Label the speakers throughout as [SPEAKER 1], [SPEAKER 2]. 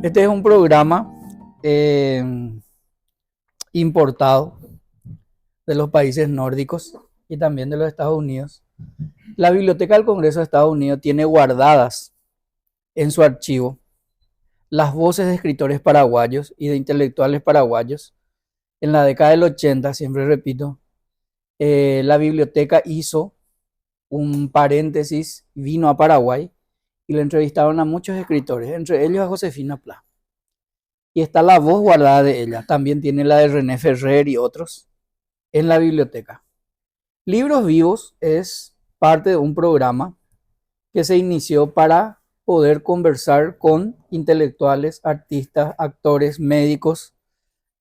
[SPEAKER 1] Este es un programa eh, importado de los países nórdicos y también de los Estados Unidos. La Biblioteca del Congreso de Estados Unidos tiene guardadas en su archivo las voces de escritores paraguayos y de intelectuales paraguayos. En la década del 80, siempre repito, la biblioteca hizo un paréntesis, vino a Paraguay y le entrevistaron a muchos escritores, entre ellos a Josefina Pla. Y está la voz guardada de ella. También tiene la de René Ferrer y otros en la biblioteca. Libros Vivos es parte de un programa que se inició para poder conversar con intelectuales, artistas, actores, médicos,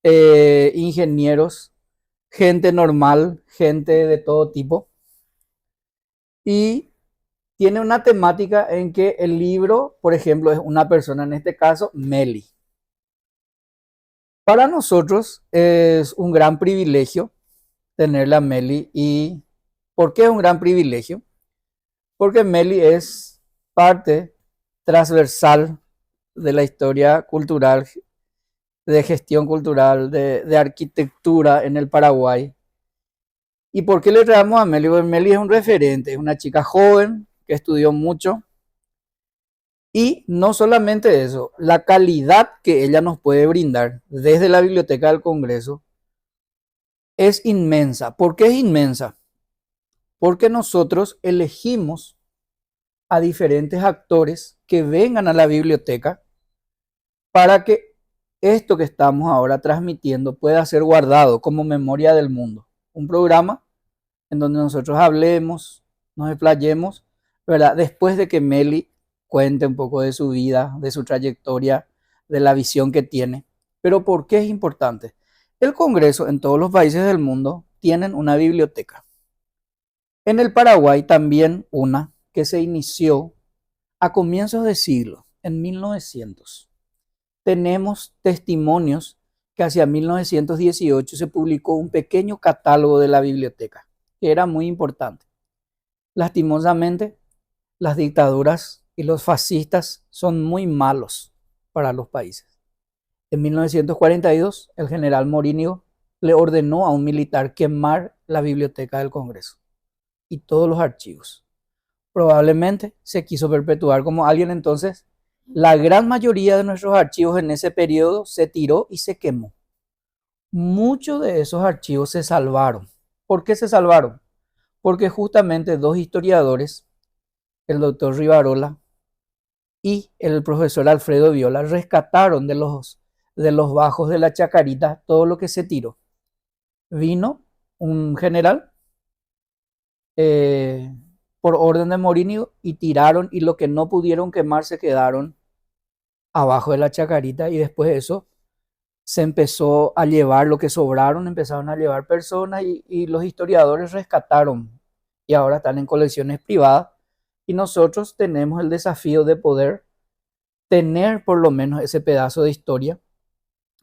[SPEAKER 1] ingenieros, gente normal, gente de todo tipo. Y tiene una temática en que el libro, por ejemplo, es una persona, en este caso, Meli. Para nosotros es un gran privilegio tenerla a Meli. ¿Y por qué es un gran privilegio? Porque Meli es parte transversal de la historia cultural, de gestión cultural, de arquitectura en el Paraguay. ¿Y por qué le traemos a Meli? Porque Meli es un referente, es una chica joven que estudió mucho. Y no solamente eso, la calidad que ella nos puede brindar desde la Biblioteca del Congreso es inmensa. ¿Por qué es inmensa? Porque nosotros elegimos a diferentes actores que vengan a la biblioteca para que esto que estamos ahora transmitiendo pueda ser guardado como memoria del mundo. Un programa en donde nosotros hablemos, nos explayemos, ¿verdad? Después de que Meli cuente un poco de su vida, de su trayectoria, de la visión que tiene. Pero ¿por qué es importante? El Congreso en todos los países del mundo tienen una biblioteca. En el Paraguay también una que se inició a comienzos de siglo, en 1900. Tenemos testimonios que hacia 1918 se publicó un pequeño catálogo de la biblioteca, que era muy importante. Lastimosamente, las dictaduras y los fascistas son muy malos para los países. En 1942, el general Morínigo le ordenó a un militar quemar la biblioteca del Congreso y todos los archivos. Probablemente se quiso perpetuar como alguien. Entonces, la gran mayoría de nuestros archivos en ese periodo se tiró y se quemó. Muchos de esos archivos se salvaron. ¿Por qué se salvaron? Porque justamente dos historiadores, el doctor Rivarola y el profesor Alfredo Viola, rescataron de los bajos de la Chacarita todo lo que se tiró. Vino un general eh, por orden de Morínigo y tiraron, y lo que no pudieron quemar se quedaron abajo de la Chacarita, y después de eso se empezó a llevar lo que sobraron, empezaron a llevar personas, y los historiadores rescataron y ahora están en colecciones privadas, y nosotros tenemos el desafío de poder tener por lo menos ese pedazo de historia,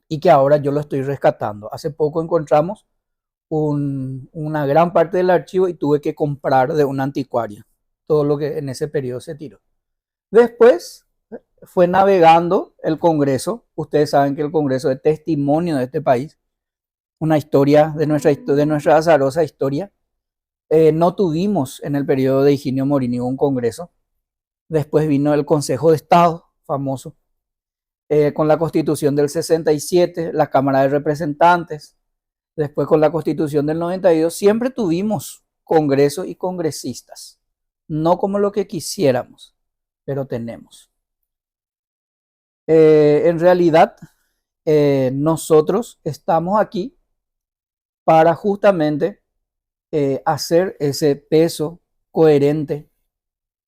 [SPEAKER 1] y que ahora yo lo estoy rescatando. Hace poco encontramos una gran parte del archivo y tuve que comprar de un anticuario todo lo que en ese periodo se tiró. Después fue navegando el Congreso. Ustedes saben que el Congreso es testimonio de este país, una historia de nuestra azarosa historia. No tuvimos en el periodo de Higinio Morínigo un Congreso. Después vino el Consejo de Estado, famoso, con la Constitución del 67, la Cámara de Representantes. Después con la Constitución del 92, siempre tuvimos Congreso y congresistas. No como lo que quisiéramos, pero tenemos. En realidad, nosotros estamos aquí para justamente hacer ese peso coherente,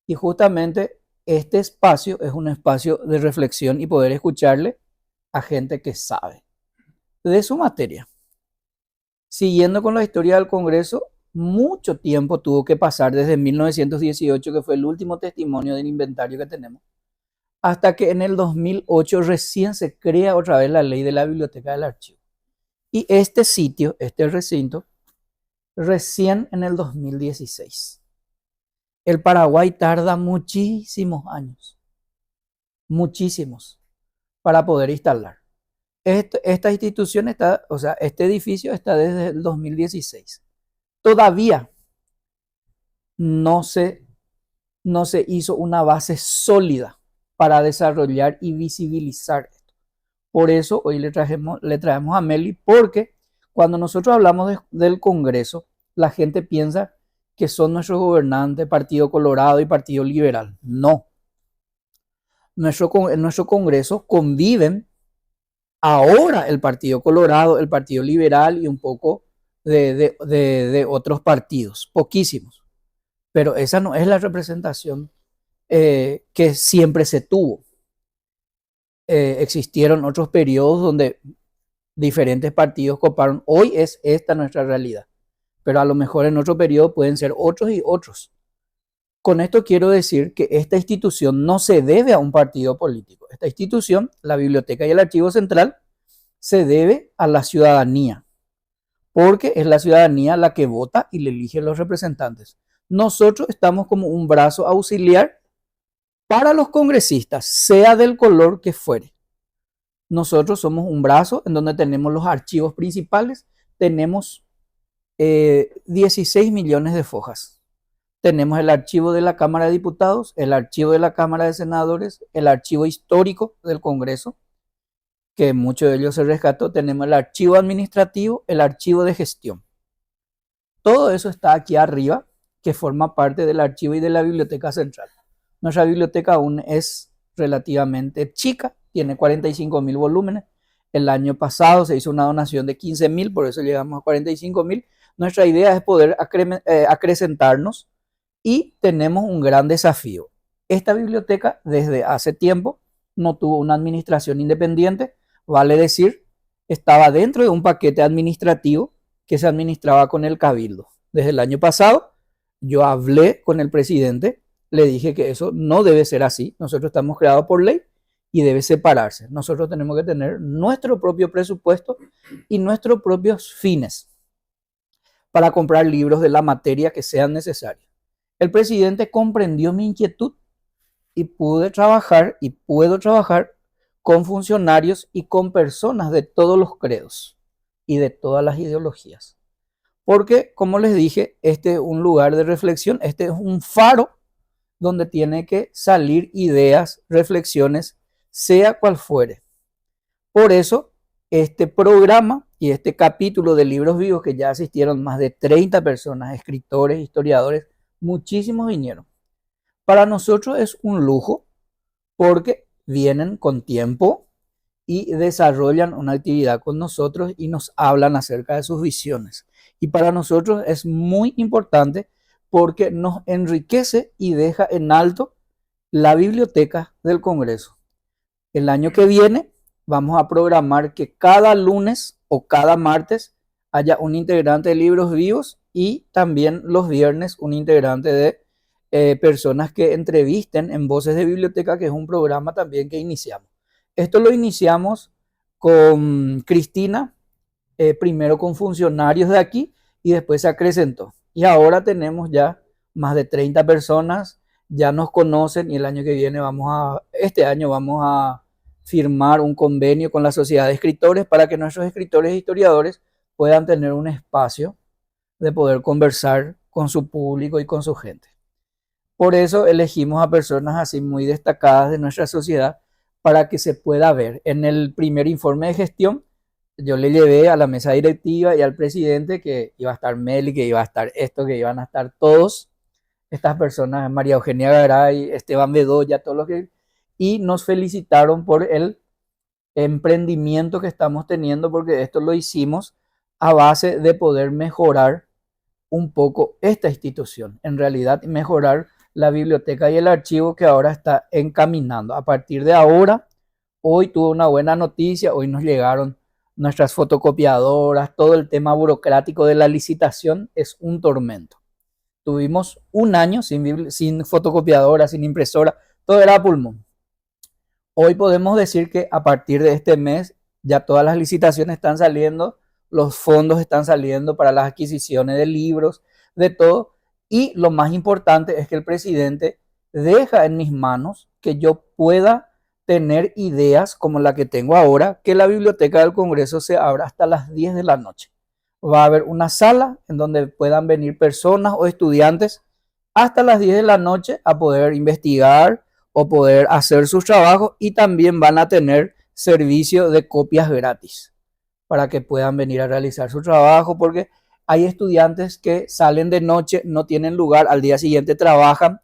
[SPEAKER 1] y justamente este espacio es un espacio de reflexión y poder escucharle a gente que sabe de su materia. Siguiendo con la historia del Congreso, mucho tiempo tuvo que pasar desde 1918, que fue el último testimonio del inventario que tenemos, hasta que en el 2008 recién se crea otra vez la ley de la Biblioteca del Archivo. Y este sitio, este recinto, recién en el 2016. El Paraguay tarda muchísimos años, muchísimos, para poder instalar. Esta institución está, o sea, este edificio está desde el 2016. Todavía no se, no se hizo una base sólida para desarrollar y visibilizar esto. Por eso hoy le traemos a Meli, porque cuando nosotros hablamos del Congreso, la gente piensa que son nuestros gobernantes, Partido Colorado y Partido Liberal. No. En nuestro Congreso conviven ahora el Partido Colorado, el Partido Liberal y un poco de otros partidos, poquísimos. Pero esa no es la representación que siempre se tuvo. Existieron otros periodos donde diferentes partidos coparon. Hoy es esta nuestra realidad, pero a lo mejor en otro periodo pueden ser otros y otros. Con esto quiero decir que esta institución no se debe a un partido político. Esta institución, la Biblioteca y el Archivo Central, se debe a la ciudadanía, porque es la ciudadanía la que vota y le elige los representantes. Nosotros estamos como un brazo auxiliar para los congresistas, sea del color que fuere. Nosotros somos un brazo en donde tenemos los archivos principales, tenemos 16 millones de fojas. Tenemos el archivo de la Cámara de Diputados, el archivo de la Cámara de Senadores, el archivo histórico del Congreso, que mucho de ellos se rescató. Tenemos el archivo administrativo, el archivo de gestión. Todo eso está aquí arriba, que forma parte del archivo y de la Biblioteca Central. Nuestra biblioteca aún es relativamente chica, tiene 45.000 volúmenes. El año pasado se hizo una donación de 15.000, por eso llegamos a 45.000. Nuestra idea es poder acrecentarnos y tenemos un gran desafío. Esta biblioteca desde hace tiempo no tuvo una administración independiente, vale decir, estaba dentro de un paquete administrativo que se administraba con el Cabildo. Desde el año pasado yo hablé con el presidente, le dije que eso no debe ser así, nosotros estamos creados por ley y debe separarse. Nosotros tenemos que tener nuestro propio presupuesto y nuestros propios fines para comprar libros de la materia que sean necesarios. El presidente comprendió mi inquietud y pude trabajar y puedo trabajar con funcionarios y con personas de todos los credos y de todas las ideologías. Porque, como les dije, este es un lugar de reflexión, este es un faro donde tiene que salir ideas, reflexiones, sea cual fuere. Por eso, este programa y este capítulo de Libros Vivos, que ya asistieron más de 30 personas, escritores, historiadores, muchísimos vinieron. Para nosotros es un lujo porque vienen con tiempo y desarrollan una actividad con nosotros y nos hablan acerca de sus visiones. Y para nosotros es muy importante porque nos enriquece y deja en alto la biblioteca del Congreso. El año que viene vamos a programar que cada lunes o cada martes haya un integrante de Libros Vivos y también los viernes un integrante de personas que entrevisten en Voces de Biblioteca, que es un programa también que iniciamos. Esto lo iniciamos con Cristina, primero con funcionarios de aquí y después se acrecentó. Y ahora tenemos ya más de 30 personas, ya nos conocen y el año que viene este año vamos a firmar un convenio con la Sociedad de Escritores para que nuestros escritores e historiadores puedan tener un espacio de poder conversar con su público y con su gente. Por eso elegimos a personas así muy destacadas de nuestra sociedad para que se pueda ver. En el primer informe de gestión, yo le llevé a la mesa directiva y al presidente que iba a estar Meli, que iba a estar esto, que iban a estar todos estas personas, María Eugenia Garay, Esteban Bedoya, todos los que... Y nos felicitaron por el emprendimiento que estamos teniendo, porque esto lo hicimos a base de poder mejorar un poco esta institución, en realidad mejorar la biblioteca y el archivo que ahora está encaminando. A partir de ahora, hoy tuve una buena noticia, hoy nos llegaron nuestras fotocopiadoras, todo el tema burocrático de la licitación es un tormento. Tuvimos un año sin fotocopiadora, sin impresora, todo era a pulmón. Hoy podemos decir que a partir de este mes ya todas las licitaciones están saliendo, los fondos están saliendo para las adquisiciones de libros, de todo. Y lo más importante es que el presidente deja en mis manos que yo pueda tener ideas como la que tengo ahora, que la Biblioteca del Congreso se abra hasta las 10 de la noche. Va a haber una sala en donde puedan venir personas o estudiantes hasta las 10 de la noche a poder investigar o poder hacer sus trabajos, y también van a tener servicio de copias gratis para que puedan venir a realizar su trabajo, porque hay estudiantes que salen de noche, no tienen lugar, al día siguiente trabajan,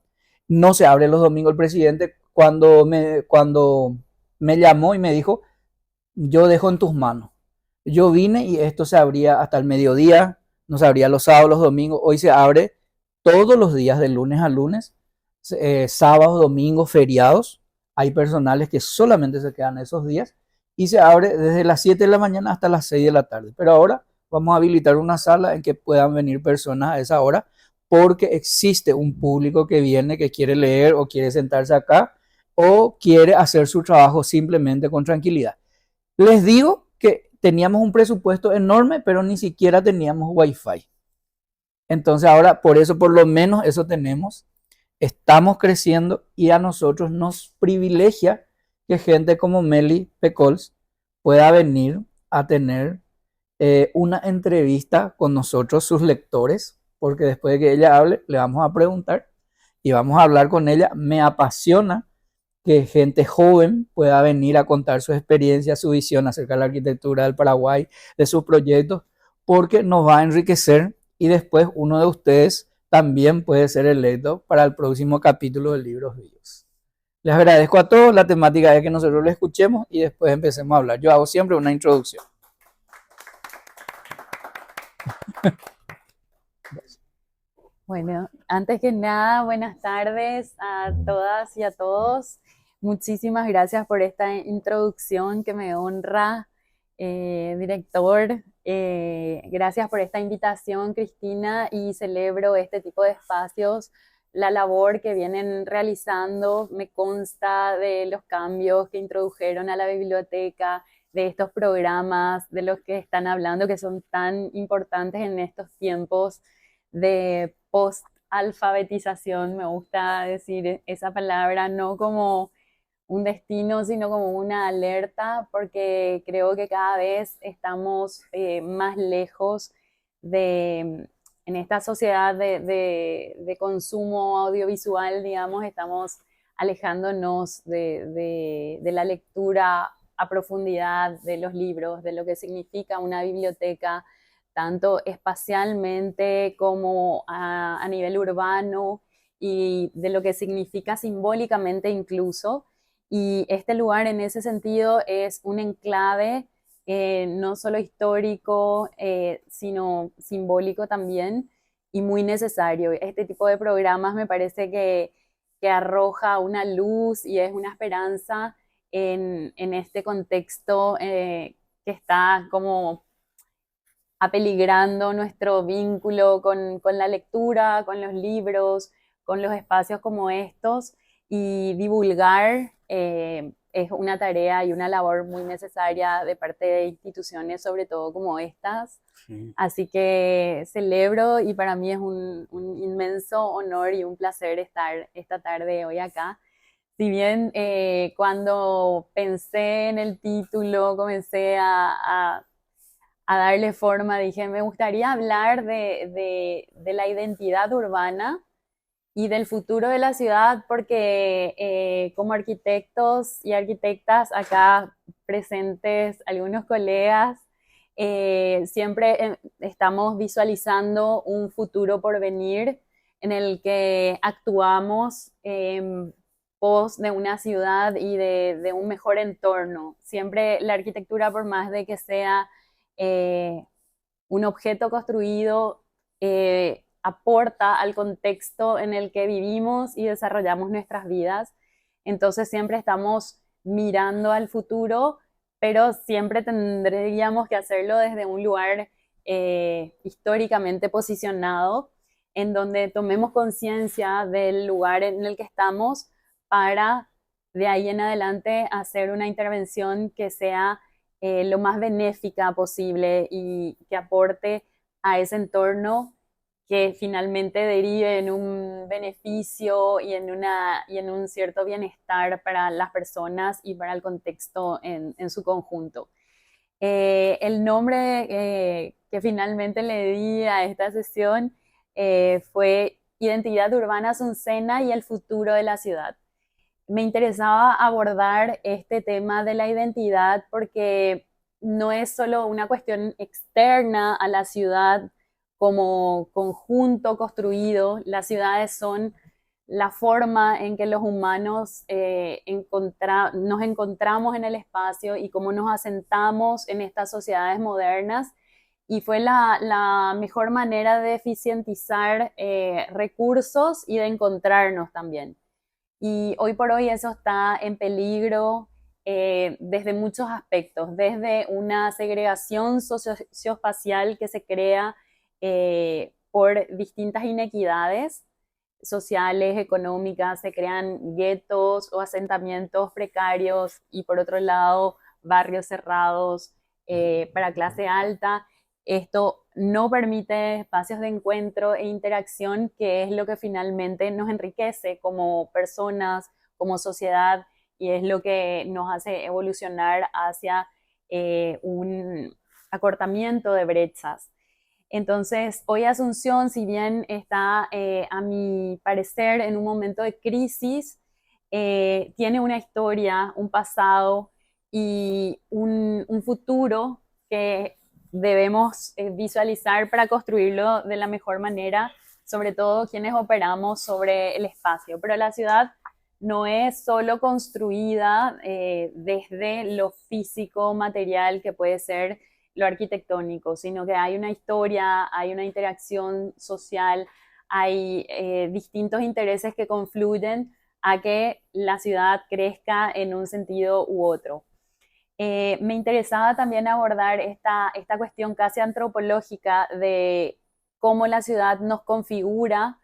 [SPEAKER 1] no se abre los domingos. El presidente cuando me llamó y me dijo, yo dejo en tus manos. Yo vine y esto se abría hasta el mediodía, no se abría los sábados, los domingos, hoy se abre todos los días de lunes a lunes, sábados, domingos, feriados. Hay personales que solamente se quedan esos días y se abre desde las 7 de la mañana hasta las 6 de la tarde. Pero ahora vamos a habilitar una sala en que puedan venir personas a esa hora, porque existe un público que viene, que quiere leer o quiere sentarse acá o quiere hacer su trabajo simplemente con tranquilidad. Les digo que teníamos un presupuesto enorme, pero ni siquiera teníamos wifi. Entonces ahora, por eso, por lo menos eso tenemos. Estamos creciendo y a nosotros nos privilegia que gente como Meli Pecols pueda venir a tener una entrevista con nosotros, sus lectores, porque después de que ella hable, le vamos a preguntar y vamos a hablar con ella. Me apasiona que gente joven pueda venir a contar su experiencia, su visión acerca de la arquitectura del Paraguay, de sus proyectos, porque nos va a enriquecer, y después uno de ustedes también puede ser electo para el próximo capítulo de Libros Vivos. Les agradezco a todos. La temática es que nosotros lo escuchemos y después empecemos a hablar. Yo hago siempre una introducción.
[SPEAKER 2] Bueno, antes que nada, buenas tardes a todas y a todos. Muchísimas gracias por esta introducción que me honra, director. Gracias por esta invitación, Cristina, y celebro este tipo de espacios, la labor que vienen realizando. Me consta de los cambios que introdujeron a la biblioteca, de estos programas de los que están hablando, que son tan importantes en estos tiempos de post-alfabetización. Me gusta decir esa palabra, no como un destino, sino como una alerta, porque creo que cada vez estamos más lejos en esta sociedad de consumo audiovisual, digamos, estamos alejándonos de la lectura a profundidad de los libros, de lo que significa una biblioteca, tanto espacialmente como a nivel urbano, y de lo que significa simbólicamente incluso. Y este lugar en ese sentido es un enclave, no solo histórico, sino simbólico también, y muy necesario. Este tipo de programas me parece que arroja una luz y es una esperanza en este contexto que está como apeligrando nuestro vínculo con la lectura, con los libros, con los espacios como estos, y divulgar es una tarea y una labor muy necesaria de parte de instituciones, sobre todo como estas. Sí. Así que celebro, y para mí es un inmenso honor y un placer estar esta tarde hoy acá. Si bien cuando pensé en el título, comencé a darle forma, dije, me gustaría hablar de la identidad urbana y del futuro de la ciudad, porque como arquitectos y arquitectas acá presentes, algunos colegas, siempre estamos visualizando un futuro por venir en el que actuamos en pos de una ciudad y de un mejor entorno. Siempre la arquitectura, por más de que sea eh, un objeto construido, aporta al contexto en el que vivimos y desarrollamos nuestras vidas. Entonces siempre estamos mirando al futuro, pero siempre tendríamos que hacerlo desde un lugar históricamente posicionado, en donde tomemos conciencia del lugar en el que estamos, para de ahí en adelante hacer una intervención que sea lo más benéfica posible y que aporte a ese entorno que finalmente derive en un beneficio y en un cierto bienestar para las personas y para el contexto en su conjunto. El nombre que finalmente le di a esta sesión fue Identidad Urbana Azucena y el futuro de la ciudad. Me interesaba abordar este tema de la identidad porque no es solo una cuestión externa a la ciudad como conjunto construido, las ciudades son la forma en que los humanos nos encontramos en el espacio y cómo nos asentamos en estas sociedades modernas. Y fue la mejor manera de eficientizar recursos y de encontrarnos también. Y hoy por hoy eso está en peligro desde muchos aspectos, desde una segregación socioespacial que se crea por distintas inequidades sociales, económicas, se crean guetos o asentamientos precarios y por otro lado barrios cerrados para clase alta. Esto no permite espacios de encuentro e interacción, que es lo que finalmente nos enriquece como personas, como sociedad, y es lo que nos hace evolucionar hacia un acortamiento de brechas. Entonces, hoy Asunción, si bien está, a mi parecer, en un momento de crisis, tiene una historia, un pasado y un futuro que debemos visualizar para construirlo de la mejor manera, sobre todo quienes operamos sobre el espacio. Pero la ciudad no es solo construida desde lo físico, material, que puede ser lo arquitectónico, sino que hay una historia, hay una interacción social, hay distintos intereses que confluyen a que la ciudad crezca en un sentido u otro. Me interesaba también abordar esta cuestión casi antropológica de cómo la ciudad nos configura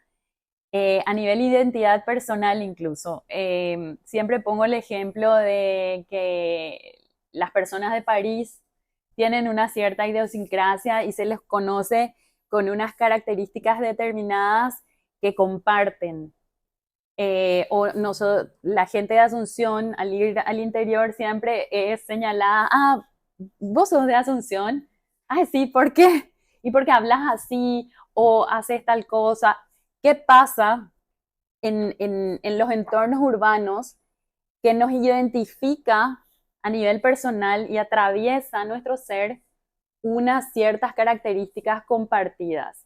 [SPEAKER 2] a nivel identidad personal incluso. Siempre pongo el ejemplo de que las personas de París tienen una cierta idiosincrasia y se les conoce con unas características determinadas que comparten. La gente de Asunción, al ir al interior, siempre es señalada, ah, vos sos de Asunción, ah, sí, ¿por qué? ¿Y por qué hablas así o haces tal cosa? ¿Qué pasa en los entornos urbanos que nos identifica a nivel personal y atraviesa nuestro ser unas ciertas características compartidas?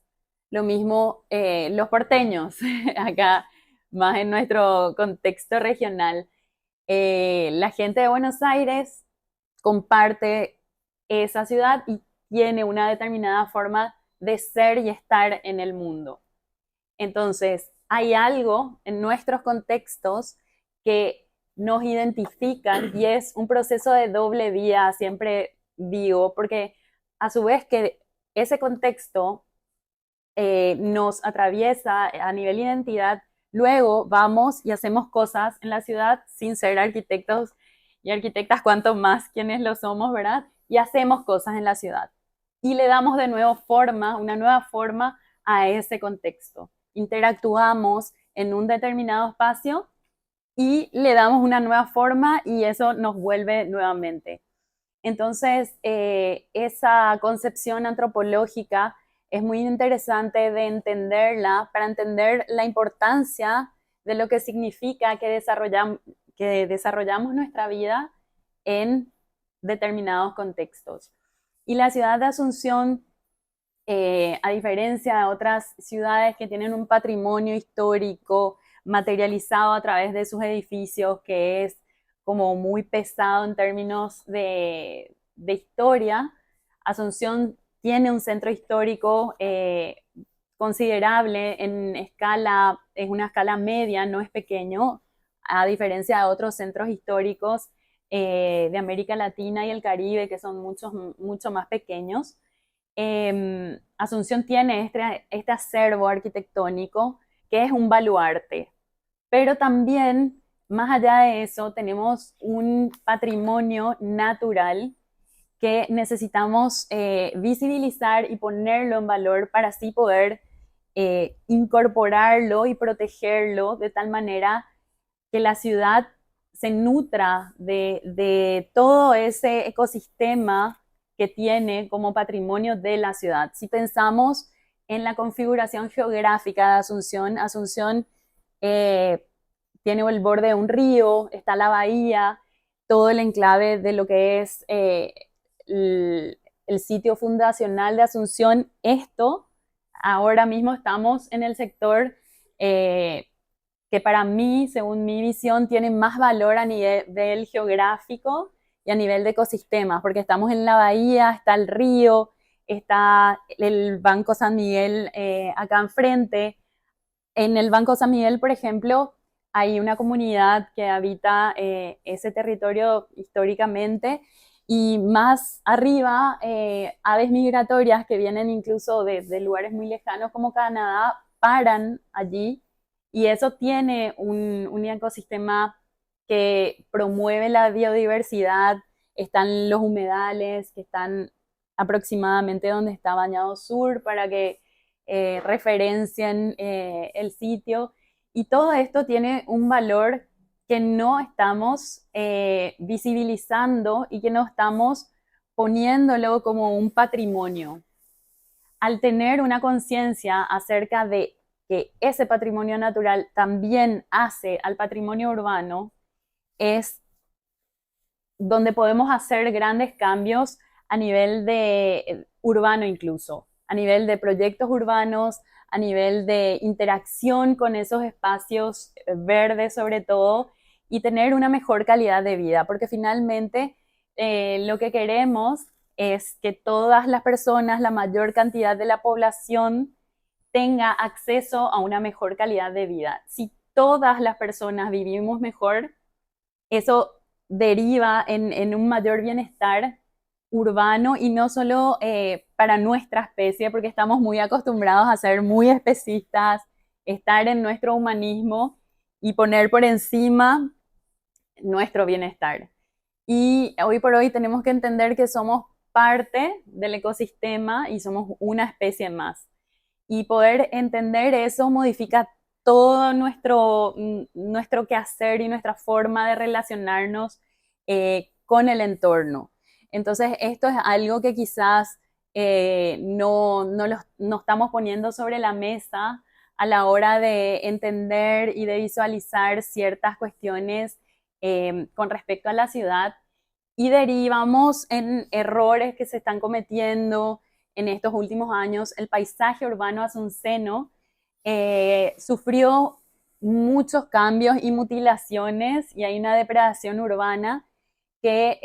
[SPEAKER 2] Lo mismo los porteños, acá más en nuestro contexto regional. La gente de Buenos Aires comparte esa ciudad y tiene una determinada forma de ser y estar en el mundo. Entonces, hay algo en nuestros contextos que nos identifican y es un proceso de doble vía, siempre digo, porque a su vez que ese contexto nos atraviesa a nivel identidad, luego vamos y hacemos cosas en la ciudad sin ser arquitectos y arquitectas, cuanto más quienes lo somos, ¿verdad? Y hacemos cosas en la ciudad. Y le damos de nuevo forma, una nueva forma a ese contexto. Interactuamos en un determinado espacio y le damos una nueva forma y eso nos vuelve nuevamente. Entonces, esa concepción antropológica es muy interesante de entenderla para entender la importancia de lo que significa que desarrollamos nuestra vida en determinados contextos. Y la ciudad de Asunción, a diferencia de otras ciudades que tienen un patrimonio histórico materializado a través de sus edificios, que es como muy pesado en términos de historia, Asunción tiene un centro histórico considerable en escala, es una escala media, no es pequeño, a diferencia de otros centros históricos de América Latina y el Caribe, que son mucho más pequeños. Asunción tiene este acervo arquitectónico que es un baluarte, pero también, más allá de eso, tenemos un patrimonio natural que necesitamos visibilizar y ponerlo en valor para así poder incorporarlo y protegerlo de tal manera que la ciudad se nutra de todo ese ecosistema que tiene como patrimonio de la ciudad. Si pensamos en la configuración geográfica de Asunción, Asunción tiene el borde de un río, está la bahía, todo el enclave de lo que es el sitio fundacional de Asunción. Esto, ahora mismo estamos en el sector que para mí, según mi visión, tiene más valor a nivel geográfico y a nivel de ecosistemas, porque estamos en la bahía, está el río, está el Banco San Miguel acá enfrente. En el Banco San Miguel, por ejemplo, hay una comunidad que habita ese territorio históricamente, y más arriba, aves migratorias que vienen incluso de lugares muy lejanos como Canadá paran allí, y eso tiene un ecosistema que promueve la biodiversidad. Están los humedales que están aproximadamente donde está Bañado Sur para que referencien el sitio, y todo esto tiene un valor que no estamos visibilizando y que no estamos poniéndolo como un patrimonio. Al tener una conciencia acerca de que ese patrimonio natural también hace al patrimonio urbano, es donde podemos hacer grandes cambios a nivel de urbano incluso, a nivel de proyectos urbanos, a nivel de interacción con esos espacios verdes sobre todo, y tener una mejor calidad de vida, porque finalmente lo que queremos es que todas las personas, la mayor cantidad de la población, tenga acceso a una mejor calidad de vida. Si todas las personas vivimos mejor, eso deriva en un mayor bienestar urbano, y no solo para nuestra especie, porque estamos muy acostumbrados a ser muy especistas, estar en nuestro humanismo y poner por encima nuestro bienestar. Y hoy por hoy tenemos que entender que somos parte del ecosistema y somos una especie más. Y poder entender eso modifica todo nuestro quehacer y nuestra forma de relacionarnos con el entorno. Entonces, esto es algo que quizás no estamos poniendo sobre la mesa a la hora de entender y de visualizar ciertas cuestiones con respecto a la ciudad, y derivamos en errores que se están cometiendo en estos últimos años. El paisaje urbano asunceno sufrió muchos cambios y mutilaciones, y hay una depredación urbana que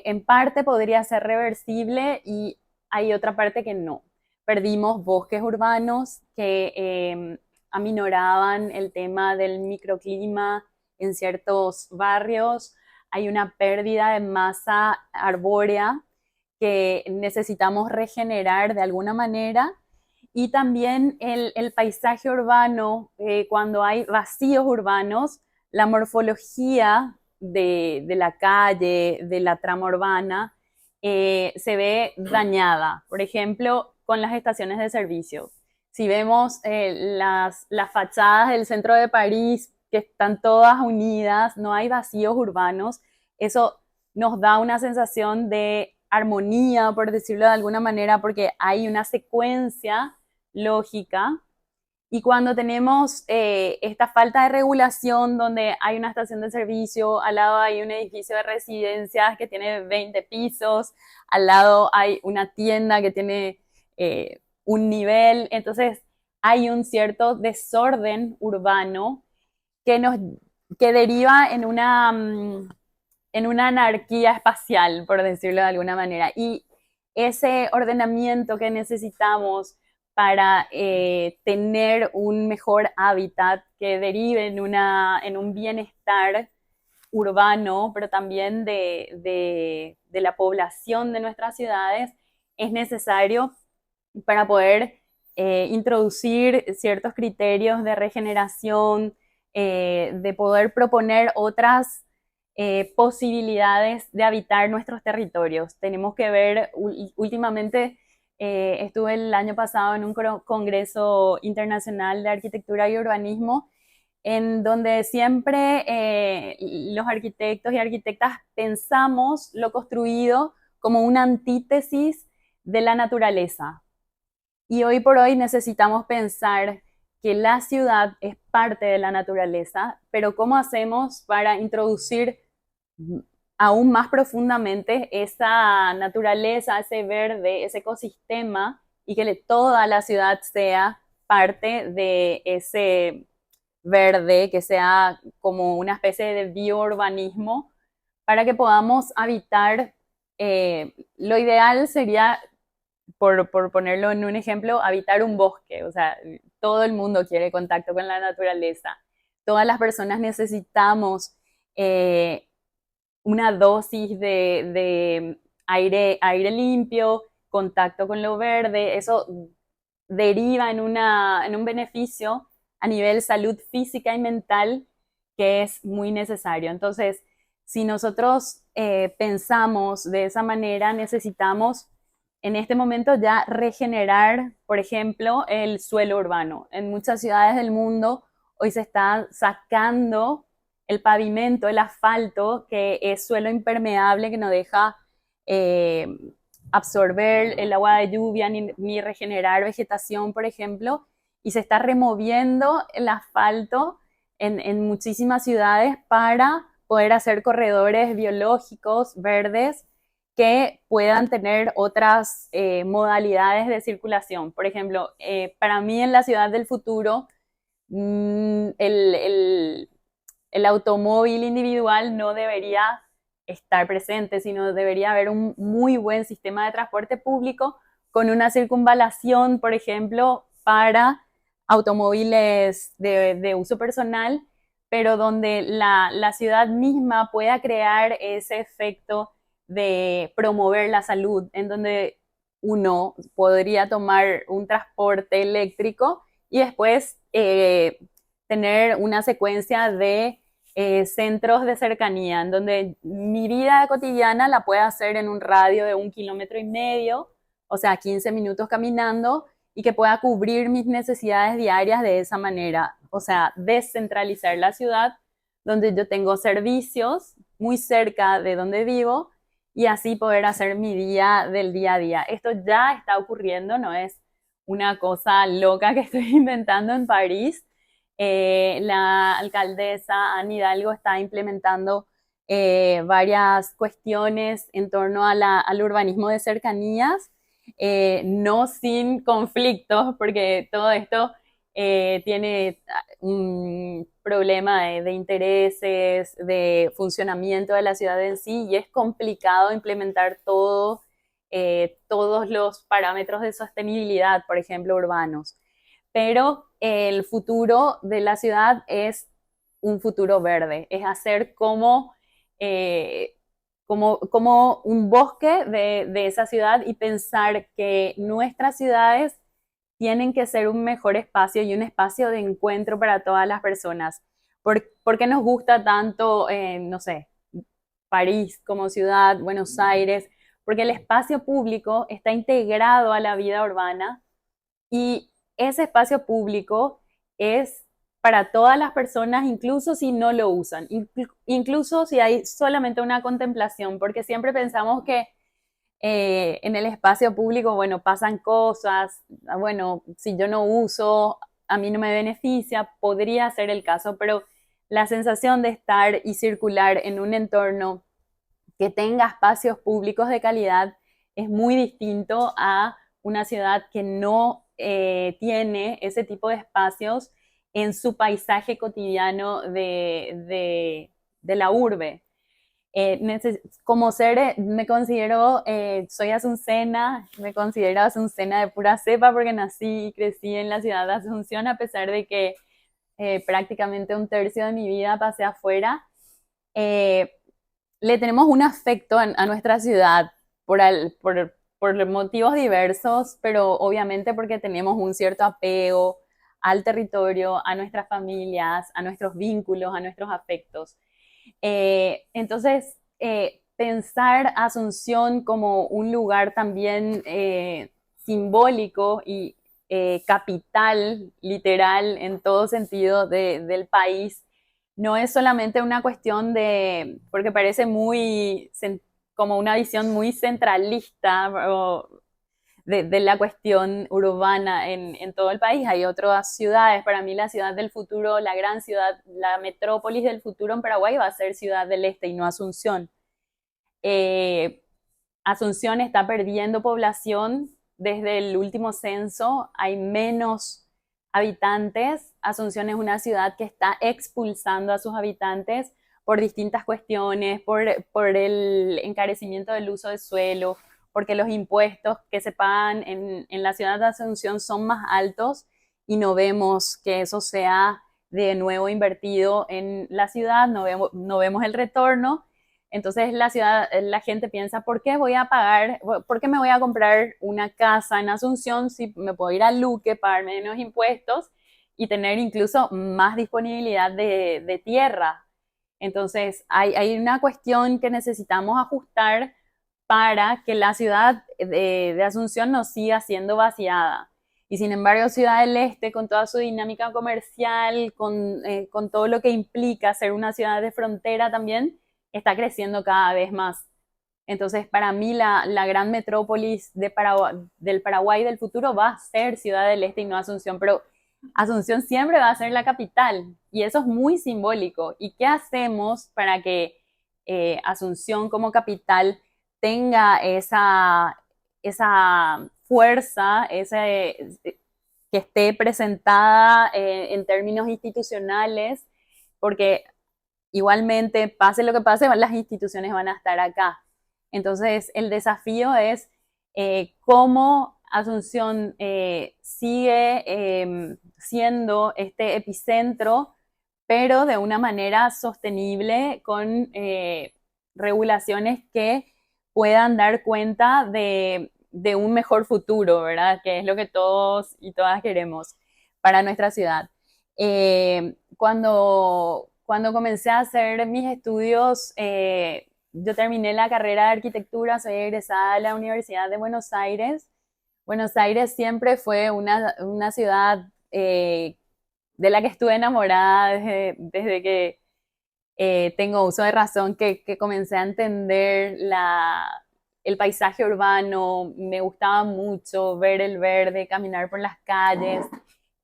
[SPEAKER 2] en parte podría ser reversible y hay otra parte que no. Perdimos bosques urbanos que aminoraban el tema del microclima en ciertos barrios. Hay una pérdida de masa arbórea que necesitamos regenerar de alguna manera, y también el paisaje urbano, cuando hay vacíos urbanos, la morfología de la calle, de la trama urbana, se ve dañada. Por ejemplo, con las estaciones de servicio. Si vemos las fachadas del centro de París, que están todas unidas, no hay vacíos urbanos, eso nos da una sensación de armonía, por decirlo de alguna manera, porque hay una secuencia lógica. Y cuando tenemos esta falta de regulación, donde hay una estación de servicio, al lado hay un edificio de residencias que tiene 20 pisos, al lado hay una tienda que tiene un nivel, entonces hay un cierto desorden urbano que, que deriva en una anarquía espacial, por decirlo de alguna manera. Y ese ordenamiento que necesitamos para tener un mejor hábitat que derive en un bienestar urbano, pero también de la población de nuestras ciudades, es necesario para poder introducir ciertos criterios de regeneración, de poder proponer otras posibilidades de habitar nuestros territorios. Tenemos que ver últimamente Estuve el año pasado en un congreso internacional de arquitectura y urbanismo, en donde siempre los arquitectos y arquitectas pensamos lo construido como una antítesis de la naturaleza. Y hoy por hoy necesitamos pensar que la ciudad es parte de la naturaleza, pero ¿cómo hacemos para introducir aún más profundamente esa naturaleza, ese verde, ese ecosistema y que toda la ciudad sea parte de ese verde, que sea como una especie de biourbanismo para que podamos habitar? Lo ideal sería, por ponerlo en un ejemplo, habitar un bosque. O sea, todo el mundo quiere contacto con la naturaleza. Todas las personas necesitamos una dosis de aire limpio, contacto con lo verde. Eso deriva en un beneficio a nivel salud física y mental que es muy necesario. Entonces, si nosotros pensamos de esa manera, necesitamos en este momento ya regenerar, por ejemplo, el suelo urbano. En muchas ciudades del mundo hoy se está sacando el pavimento, el asfalto, que es suelo impermeable, que no deja eh, absorber el agua de lluvia ni regenerar vegetación, por ejemplo, y se está removiendo el asfalto en muchísimas ciudades para poder hacer corredores biológicos verdes que puedan tener otras modalidades de circulación. Por ejemplo, para mí en la ciudad del futuro, mm, el, el, el automóvil individual no debería estar presente, sino debería haber un muy buen sistema de transporte público con una circunvalación, por ejemplo, para automóviles de uso personal, pero donde la ciudad misma pueda crear ese efecto de promover la salud, en donde uno podría tomar un transporte eléctrico y después tener una secuencia de centros de cercanía, en donde mi vida cotidiana la pueda hacer en un radio de 1,5 kilómetros, o sea, 15 minutos caminando, y que pueda cubrir mis necesidades diarias de esa manera. O sea, descentralizar la ciudad, donde yo tengo servicios muy cerca de donde vivo, y así poder hacer mi día del día a día. Esto ya está ocurriendo, no es una cosa loca que estoy inventando en París. La alcaldesa Anne Hidalgo está implementando varias cuestiones en torno a al urbanismo de cercanías, no sin conflictos, porque todo esto tiene un problema de intereses, de funcionamiento de la ciudad en sí, y es complicado implementar todos los parámetros de sostenibilidad, por ejemplo, urbanos. Pero el futuro de la ciudad es un futuro verde, es hacer eh, como un bosque de esa ciudad y pensar que nuestras ciudades tienen que ser un mejor espacio y un espacio de encuentro para todas las personas. ¿Por qué nos gusta tanto, no sé, París como ciudad, Buenos Aires? Porque el espacio público está integrado a la vida urbana y ese espacio público es para todas las personas, incluso si no lo usan, incluso si hay solamente una contemplación, porque siempre pensamos que en el espacio público, bueno, pasan cosas, bueno, si yo no uso, a mí no me beneficia, podría ser el caso, pero la sensación de estar y circular en un entorno que tenga espacios públicos de calidad es muy distinto a una ciudad que no tiene ese tipo de espacios en su paisaje cotidiano de la urbe. Como ser, me considero, soy asuncena, me considero asuncena de pura cepa porque nací y crecí en la ciudad de Asunción, a pesar de que prácticamente un tercio de mi vida pasé afuera. Eh, Le tenemos un afecto a nuestra ciudad por motivos diversos, pero obviamente porque tenemos un cierto apego al territorio, a nuestras familias, a nuestros vínculos, a nuestros afectos. Entonces, pensar Asunción como un lugar también simbólico y capital, literal, en todo sentido del país. No es solamente una cuestión de, porque parece muy, como una visión muy centralista de la cuestión urbana en todo el país. Hay otras ciudades, para mí la ciudad del futuro, la gran ciudad, la metrópolis del futuro en Paraguay va a ser Ciudad del Este y no Asunción. Eh, Asunción está perdiendo población desde el último censo, hay menos habitantes. Asunción es una ciudad que está expulsando a sus habitantes por distintas cuestiones, por el encarecimiento del uso de suelo, porque los impuestos que se pagan en la ciudad de Asunción son más altos y no vemos que eso sea de nuevo invertido en la ciudad, no vemos el retorno. Entonces la gente piensa, ¿por qué voy a pagar, por qué me voy a comprar una casa en Asunción si me puedo ir a Luque, pagar menos impuestos y tener incluso más disponibilidad de tierra? Entonces hay una cuestión que necesitamos ajustar para que la ciudad de Asunción no siga siendo vaciada. Y sin embargo, Ciudad del Este, con toda su dinámica comercial, con todo lo que implica ser una ciudad de frontera también, está creciendo cada vez más. Entonces, para mí, la gran metrópolis del Paraguay del futuro va a ser Ciudad del Este y no Asunción, pero Asunción siempre va a ser la capital y eso es muy simbólico. ¿Y qué hacemos para que Asunción como capital tenga esa fuerza, que esté presentada en términos institucionales? Porque igualmente, pase lo que pase, las instituciones van a estar acá. Entonces, el desafío es cómo Asunción sigue siendo este epicentro, pero de una manera sostenible, con regulaciones que puedan dar cuenta de un mejor futuro, ¿verdad? Que es lo que todos y todas queremos para nuestra ciudad. Cuando comencé a hacer mis estudios, yo terminé la carrera de arquitectura, soy egresada de la Universidad de Buenos Aires. Buenos Aires siempre fue una ciudad de la que estuve enamorada desde que tengo uso de razón, que comencé a entender el paisaje urbano. Me gustaba mucho ver el verde, caminar por las calles,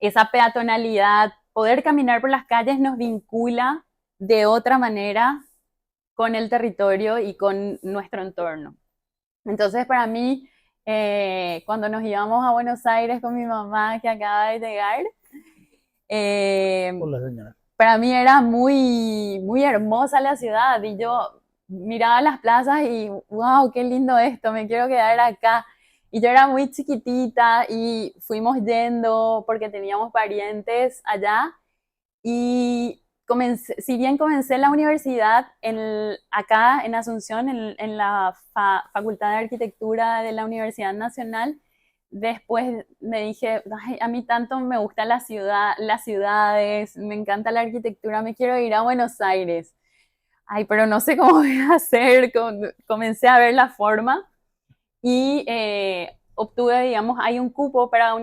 [SPEAKER 2] esa peatonalidad. Poder caminar por las calles nos vincula de otra manera con el territorio y con nuestro entorno. Entonces, para mí, cuando nos íbamos a Buenos Aires con mi mamá, que acaba de llegar,
[SPEAKER 1] Hola, señora.
[SPEAKER 2] para mí era muy, muy hermosa la ciudad y yo miraba las plazas y wow, qué lindo esto, me quiero quedar acá. Y yo era muy chiquitita y fuimos yendo porque teníamos parientes allá y si bien comencé la universidad acá en Asunción, en la Facultad de Arquitectura de la Universidad Nacional, después me dije, "Ay, a mí tanto me gusta las ciudades, me encanta la arquitectura, me quiero ir a Buenos Aires. Ay, pero no sé cómo voy a hacer". Comencé a ver la forma y obtuve, digamos, hay un cupo para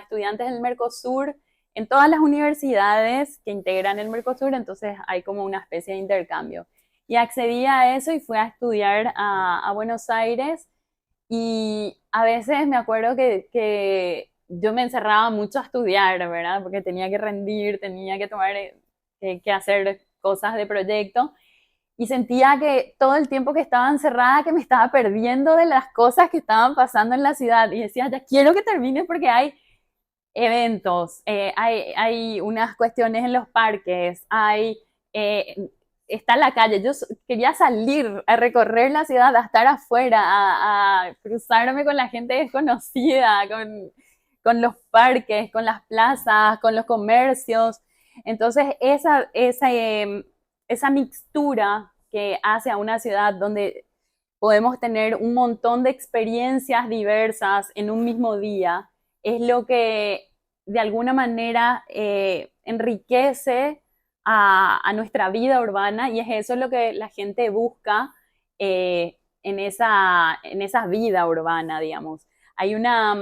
[SPEAKER 2] estudiantes del Mercosur en todas las universidades que integran el Mercosur, entonces hay como una especie de intercambio. Y accedí a eso y fui a estudiar a Buenos Aires y a veces me acuerdo que yo me encerraba mucho a estudiar, ¿verdad? Porque tenía que rendir, tenía que tomar, que hacer cosas de proyecto y sentía que todo el tiempo que estaba encerrada, que me estaba perdiendo de las cosas que estaban pasando en la ciudad y decía, ya quiero que termine porque hay eventos, hay unas cuestiones en los parques, está la calle. Yo quería salir a recorrer la ciudad, a estar afuera, a cruzarme con la gente desconocida, con los parques, con las plazas, con los comercios. Entonces, esa mixtura que hace a una ciudad donde podemos tener un montón de experiencias diversas en un mismo día, es lo que de alguna manera enriquece a nuestra vida urbana y es eso lo que la gente busca en esa vida urbana, digamos. hay una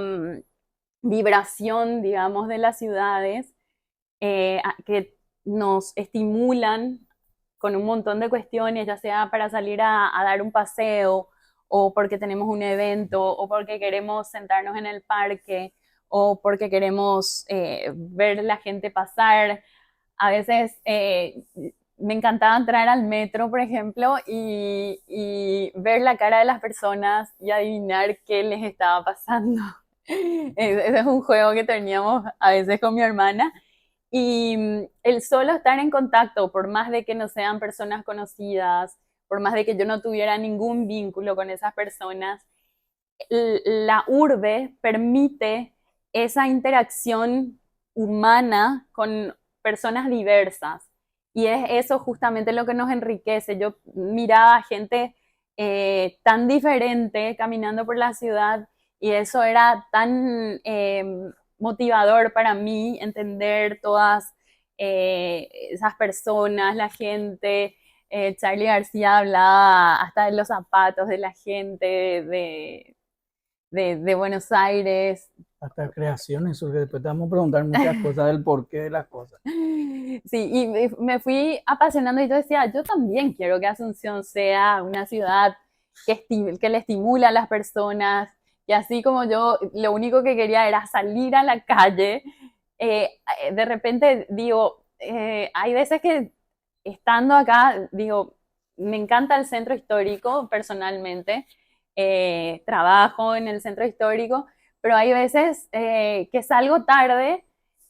[SPEAKER 2] vibración, digamos, de las ciudades que nos estimulan con un montón de cuestiones, ya sea para salir a dar un paseo, o porque tenemos un evento, o porque queremos sentarnos en el parque, o porque queremos ver la gente pasar. A veces me encantaba entrar al metro, por ejemplo, y ver la cara de las personas y adivinar qué les estaba pasando. Ese es un juego que teníamos a veces con mi hermana. Y el solo estar en contacto, por más de que no sean personas conocidas, por más de que yo no tuviera ningún vínculo con esas personas, la urbe permite esa interacción humana con personas diversas. Y es eso justamente lo que nos enriquece. Yo miraba gente tan diferente caminando por la ciudad y eso era tan motivador para mí, entender todas esas personas, la gente. Charlie García hablaba hasta de los zapatos de la gente, de Buenos Aires.
[SPEAKER 1] Hasta creaciones, porque después te vamos a preguntar muchas cosas del porqué de las cosas.
[SPEAKER 2] Sí, y me fui apasionando y yo decía, yo también quiero que Asunción sea una ciudad que le estimula a las personas, y así como yo, lo único que quería era salir a la calle. De repente digo, hay veces que estando acá, digo, me encanta el centro histórico personalmente, trabajo en el centro histórico, pero hay veces que salgo tarde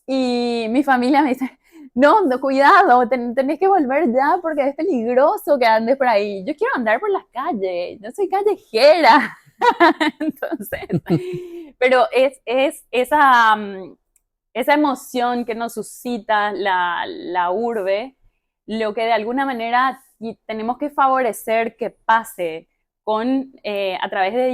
[SPEAKER 2] y mi familia me dice, no, no cuidado, tenés que volver ya porque es peligroso que andes por ahí. Yo quiero andar por las calles, yo soy callejera. Entonces, pero es esa, esa emoción que nos suscita la urbe, lo que de alguna manera tenemos que favorecer que pase con, a través de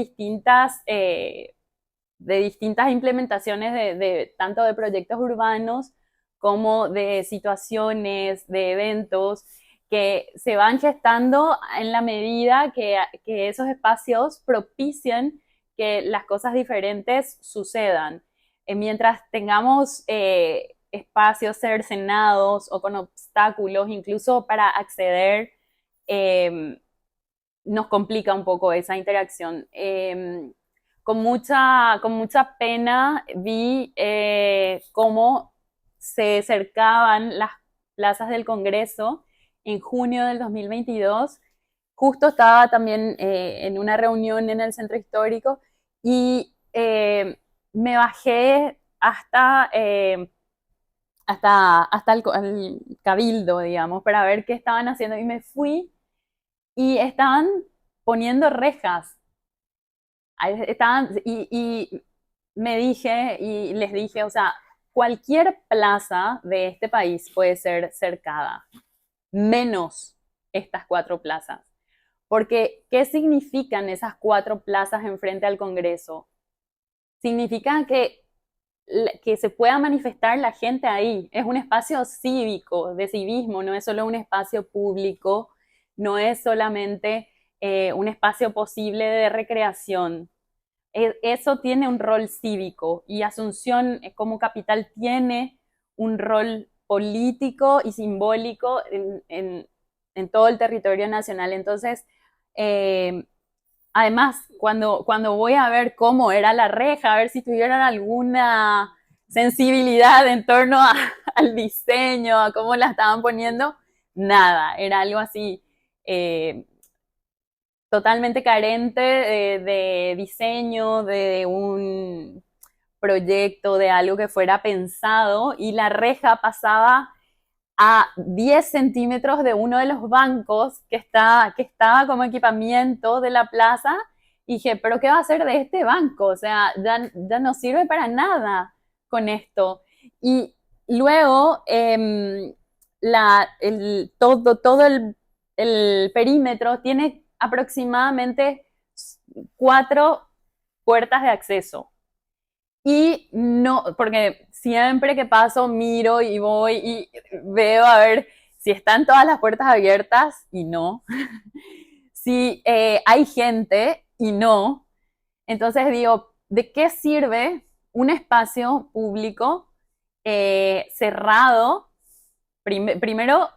[SPEAKER 2] distintas implementaciones tanto de proyectos urbanos como de situaciones, de eventos que se van gestando en la medida que esos espacios propician que las cosas diferentes sucedan. Mientras tengamos espacios cercenados o con obstáculos, incluso para acceder, nos complica un poco esa interacción. Con mucha pena vi cómo se cercaban las plazas del Congreso en junio del 2022. Justo estaba también en una reunión en el centro histórico y me bajé hasta el cabildo, digamos, para ver qué estaban haciendo y me fui y estaban poniendo rejas. Estaban, y me dije y les dije, o sea, cualquier plaza de este país puede ser cercada, menos estas 4 plazas. Porque, ¿qué significan esas 4 plazas enfrente al Congreso? Significa que se pueda manifestar la gente ahí. Es un espacio cívico, de civismo, no es solo un espacio público, no es solamente un espacio posible de recreación. Eso tiene un rol cívico y Asunción como capital tiene un rol político y simbólico en todo el territorio nacional. Entonces, eh, además, cuando voy a ver cómo era la reja, a ver si tuvieran alguna sensibilidad en torno al diseño, a cómo la estaban poniendo, nada, era algo así totalmente carente de diseño, de un proyecto, de algo que fuera pensado, y la reja pasaba a 10 centímetros de uno de los bancos que estaba como equipamiento de la plaza, y dije, pero ¿qué va a hacer de este banco? O sea, ya no sirve para nada con esto. Y luego, todo el perímetro tiene aproximadamente 4 puertas de acceso. Y no, porque siempre que paso miro y voy y veo a ver si están todas las puertas abiertas y no. Si hay gente y no. Entonces digo, ¿de qué sirve un espacio público cerrado? Primero,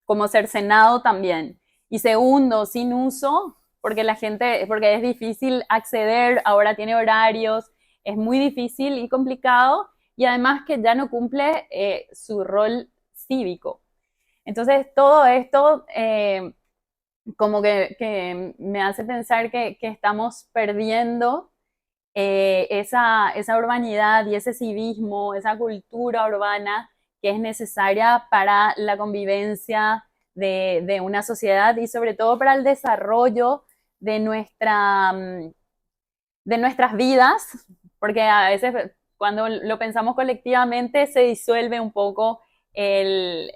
[SPEAKER 2] como cercenado también. Y segundo, sin uso, porque la gente, porque es difícil acceder, ahora tiene horarios, es muy difícil y complicado, y además que ya no cumple su rol cívico. Entonces, todo esto como que me hace pensar que estamos perdiendo esa urbanidad y ese civismo, esa cultura urbana que es necesaria para la convivencia de una sociedad y sobre todo para el desarrollo de, de nuestras vidas, porque a veces cuando lo pensamos colectivamente se disuelve un poco el,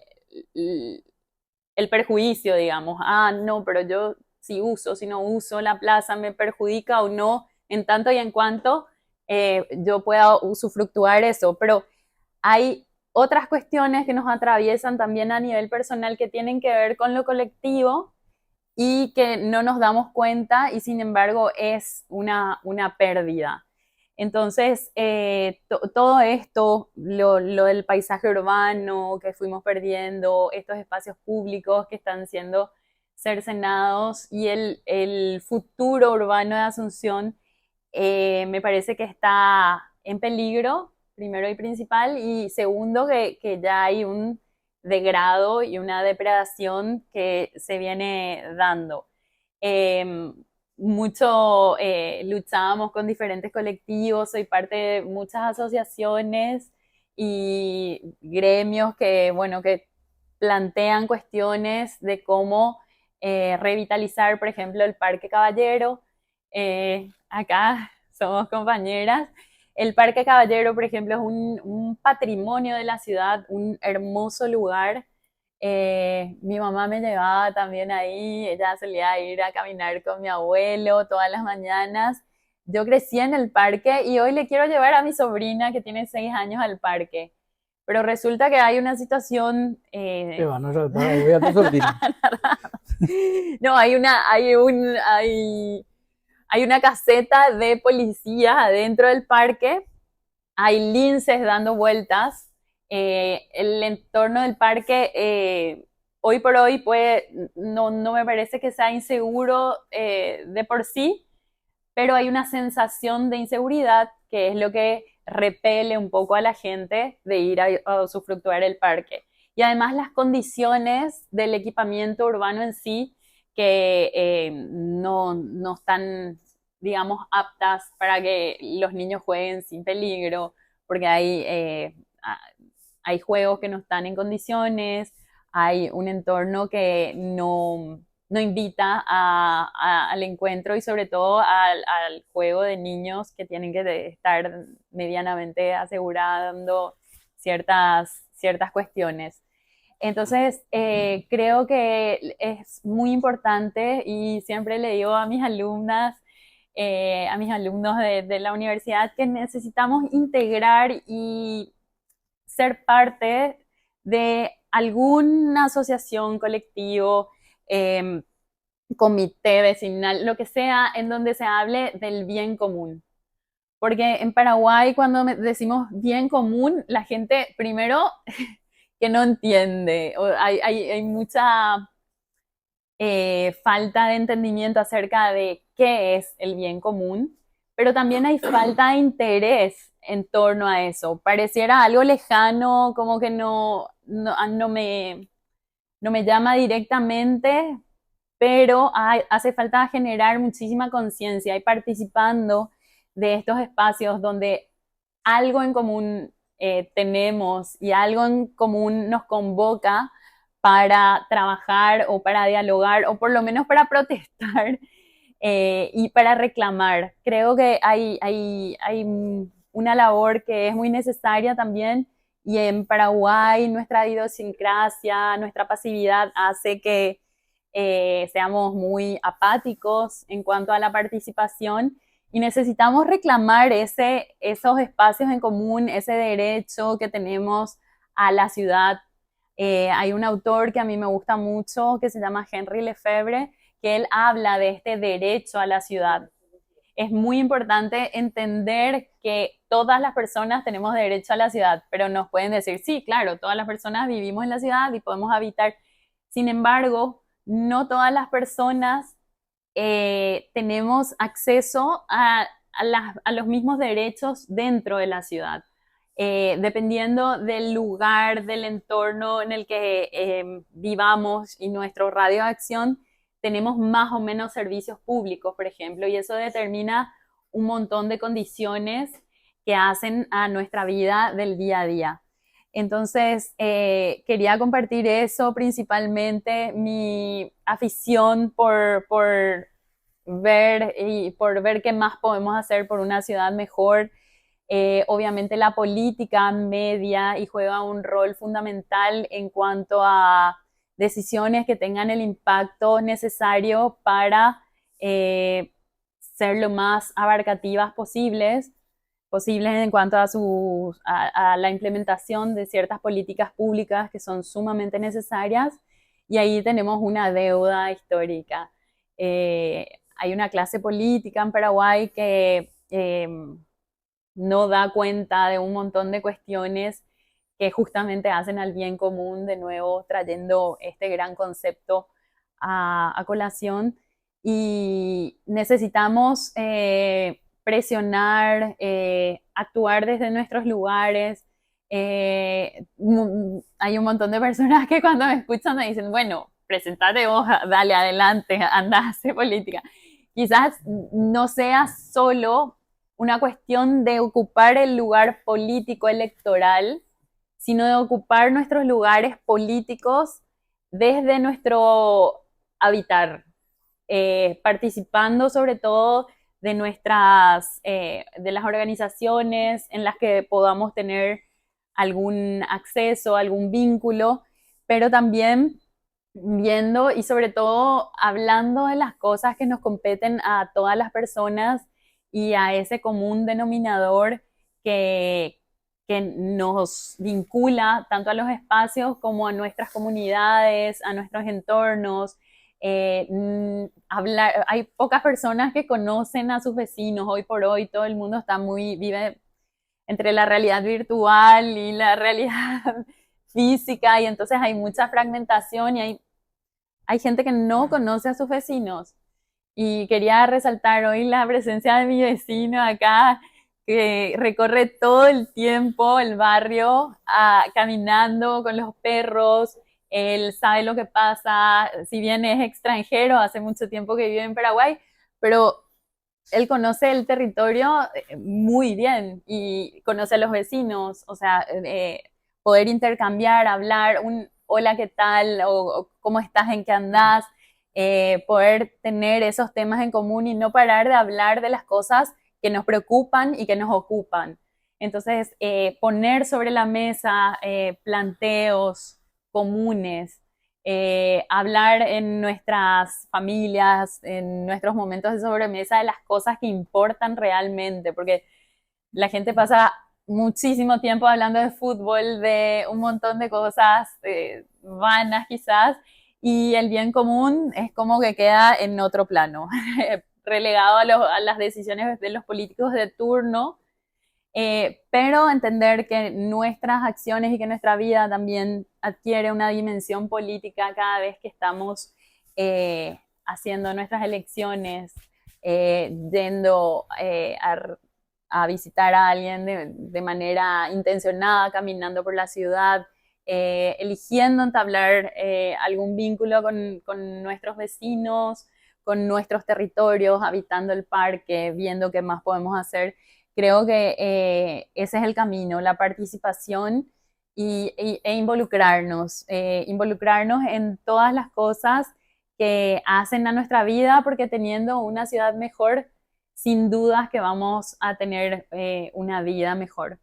[SPEAKER 2] el perjuicio, digamos. Ah, no, pero yo si uso, si no uso la plaza, me perjudica o no, en tanto y en cuanto yo pueda usufructuar eso. Pero hay otras cuestiones que nos atraviesan también a nivel personal que tienen que ver con lo colectivo y que no nos damos cuenta y sin embargo es una pérdida. Entonces, todo esto, lo del paisaje urbano que fuimos perdiendo, estos espacios públicos que están siendo cercenados y el futuro urbano de Asunción, me parece que está en peligro, primero y principal, y segundo, que ya hay un degrado y una depredación que se viene dando. Eh, mucho luchábamos con diferentes colectivos, soy parte de muchas asociaciones y gremios que, bueno, que plantean cuestiones de cómo revitalizar, por ejemplo, el Parque Caballero. Acá somos compañeras. El Parque Caballero, por ejemplo, es un patrimonio de la ciudad, un hermoso lugar. Mi mamá me llevaba también ahí, ella solía ir a caminar con mi abuelo todas las mañanas. Yo crecí en el parque y hoy le quiero llevar a mi sobrina que tiene 6 años al parque. Pero resulta que hay una situación
[SPEAKER 1] Te van a tratar, ahí voy a tu sobrina.
[SPEAKER 2] no, hay una caseta de policías adentro del parque, hay linces dando vueltas, el entorno del parque hoy por hoy no me parece que sea inseguro de por sí, pero hay una sensación de inseguridad que es lo que repele un poco a la gente de ir a usufructuar el parque. Y además las condiciones del equipamiento urbano en sí que no están, digamos, aptas para que los niños jueguen sin peligro, porque hay juegos que no están en condiciones, hay un entorno que no invita al encuentro y sobre todo al juego de niños que tienen que estar medianamente asegurando ciertas cuestiones. Entonces, creo que es muy importante y siempre le digo a mis alumnas, a mis alumnos de la universidad, que necesitamos integrar y ser parte de alguna asociación, colectivo, eh, comité vecinal, lo que sea, en donde se hable del bien común. Porque en Paraguay, cuando decimos bien común, la gente primero que no entiende, hay mucha falta de entendimiento acerca de qué es el bien común, pero también hay falta de interés en torno a eso. Pareciera algo lejano, como que no me llama directamente, pero hace falta generar muchísima conciencia y participando de estos espacios donde algo en común tenemos y algo en común nos convoca para trabajar o para dialogar o por lo menos para protestar y para reclamar. Creo que hay una labor que es muy necesaria también y en Paraguay nuestra idiosincrasia, nuestra pasividad hace que seamos muy apáticos en cuanto a la participación y necesitamos reclamar esos espacios en común, ese derecho que tenemos a la ciudad. Hay un autor que a mí me gusta mucho que se llama Henry Lefebvre, que él habla de este derecho a la ciudad. es muy importante entender que todas las personas tenemos derecho a la ciudad, pero nos pueden decir, sí, claro, todas las personas vivimos en la ciudad y podemos habitar. Sin embargo, no todas las personas tenemos acceso a los mismos derechos dentro de la ciudad. Dependiendo del lugar, del entorno en el que vivamos y nuestro radio de acción, tenemos más o menos servicios públicos, por ejemplo, y eso determina un montón de condiciones que hacen a nuestra vida del día a día. Entonces, quería compartir eso, principalmente mi afición por ver y por ver qué más podemos hacer por una ciudad mejor. Obviamente la política media y juega un rol fundamental en cuanto a decisiones que tengan el impacto necesario para ser lo más abarcativas posibles en cuanto a la implementación de ciertas políticas públicas que son sumamente necesarias, y ahí tenemos una deuda histórica. Hay una clase política en Paraguay que no da cuenta de un montón de cuestiones que justamente hacen al bien común, de nuevo trayendo este gran concepto a colación. Y necesitamos presionar, actuar desde nuestros lugares. Hay un montón de personas que cuando me escuchan me dicen, bueno, presentate vos, dale adelante, anda, hace política. Quizás no sea solo una cuestión de ocupar el lugar político electoral, sino de ocupar nuestros lugares políticos desde nuestro habitar, participando sobre todo de de las organizaciones en las que podamos tener algún acceso, algún vínculo, pero también viendo y sobre todo hablando de las cosas que nos competen a todas las personas y a ese común denominador que, que nos vincula tanto a los espacios como a nuestras comunidades, a nuestros entornos. Hay pocas personas que conocen a sus vecinos. Hoy por hoy todo el mundo vive entre la realidad virtual y la realidad física, y entonces hay mucha fragmentación y hay gente que no conoce a sus vecinos. Y quería resaltar hoy la presencia de mi vecino acá, que recorre todo el tiempo el barrio caminando con los perros. Él sabe lo que pasa, si bien es extranjero, hace mucho tiempo que vive en Paraguay, pero él conoce el territorio muy bien y conoce a los vecinos. O sea, poder intercambiar, hablar, un hola, ¿qué tal? O ¿cómo estás? ¿En qué andás? Poder tener esos temas en común y no parar de hablar de las cosas que nos preocupan y que nos ocupan. Entonces, poner sobre la mesa planteos comunes, hablar en nuestras familias, en nuestros momentos de sobremesa, de las cosas que importan realmente, porque la gente pasa muchísimo tiempo hablando de fútbol, de un montón de cosas vanas quizás, y el bien común es como que queda en otro plano, relegado a las decisiones de los políticos de turno. Pero entender que nuestras acciones y que nuestra vida también adquiere una dimensión política cada vez que estamos haciendo nuestras elecciones, yendo a visitar a alguien de manera intencionada, caminando por la ciudad, eligiendo entablar algún vínculo con nuestros vecinos, con nuestros territorios, habitando el parque, viendo qué más podemos hacer. Creo que ese es el camino, la participación e involucrarnos en todas las cosas que hacen a nuestra vida, porque teniendo una ciudad mejor, sin dudas que vamos a tener una vida mejor.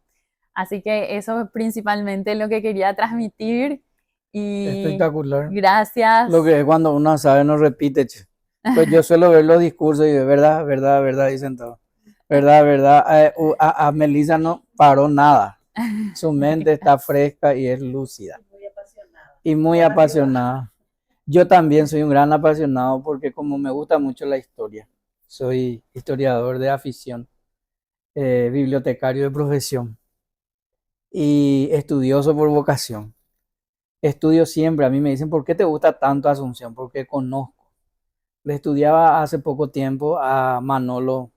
[SPEAKER 2] Así que eso es principalmente lo que quería transmitir, y
[SPEAKER 1] Espectacular.
[SPEAKER 2] gracias.
[SPEAKER 1] Lo que es cuando uno sabe no repite, che. Pues yo suelo ver los discursos y de verdad, verdad, verdad, dicen todo. Verdad, verdad. A Melissa no paró nada. Su mente está fresca y es lúcida. Y muy apasionada. Yo también soy un gran apasionado porque como me gusta mucho la historia. Soy historiador de afición, bibliotecario de profesión y estudioso por vocación. Estudio siempre, a mí me dicen, ¿por qué te gusta tanto Asunción? Porque conozco. Le estudiaba hace poco tiempo a Manolo,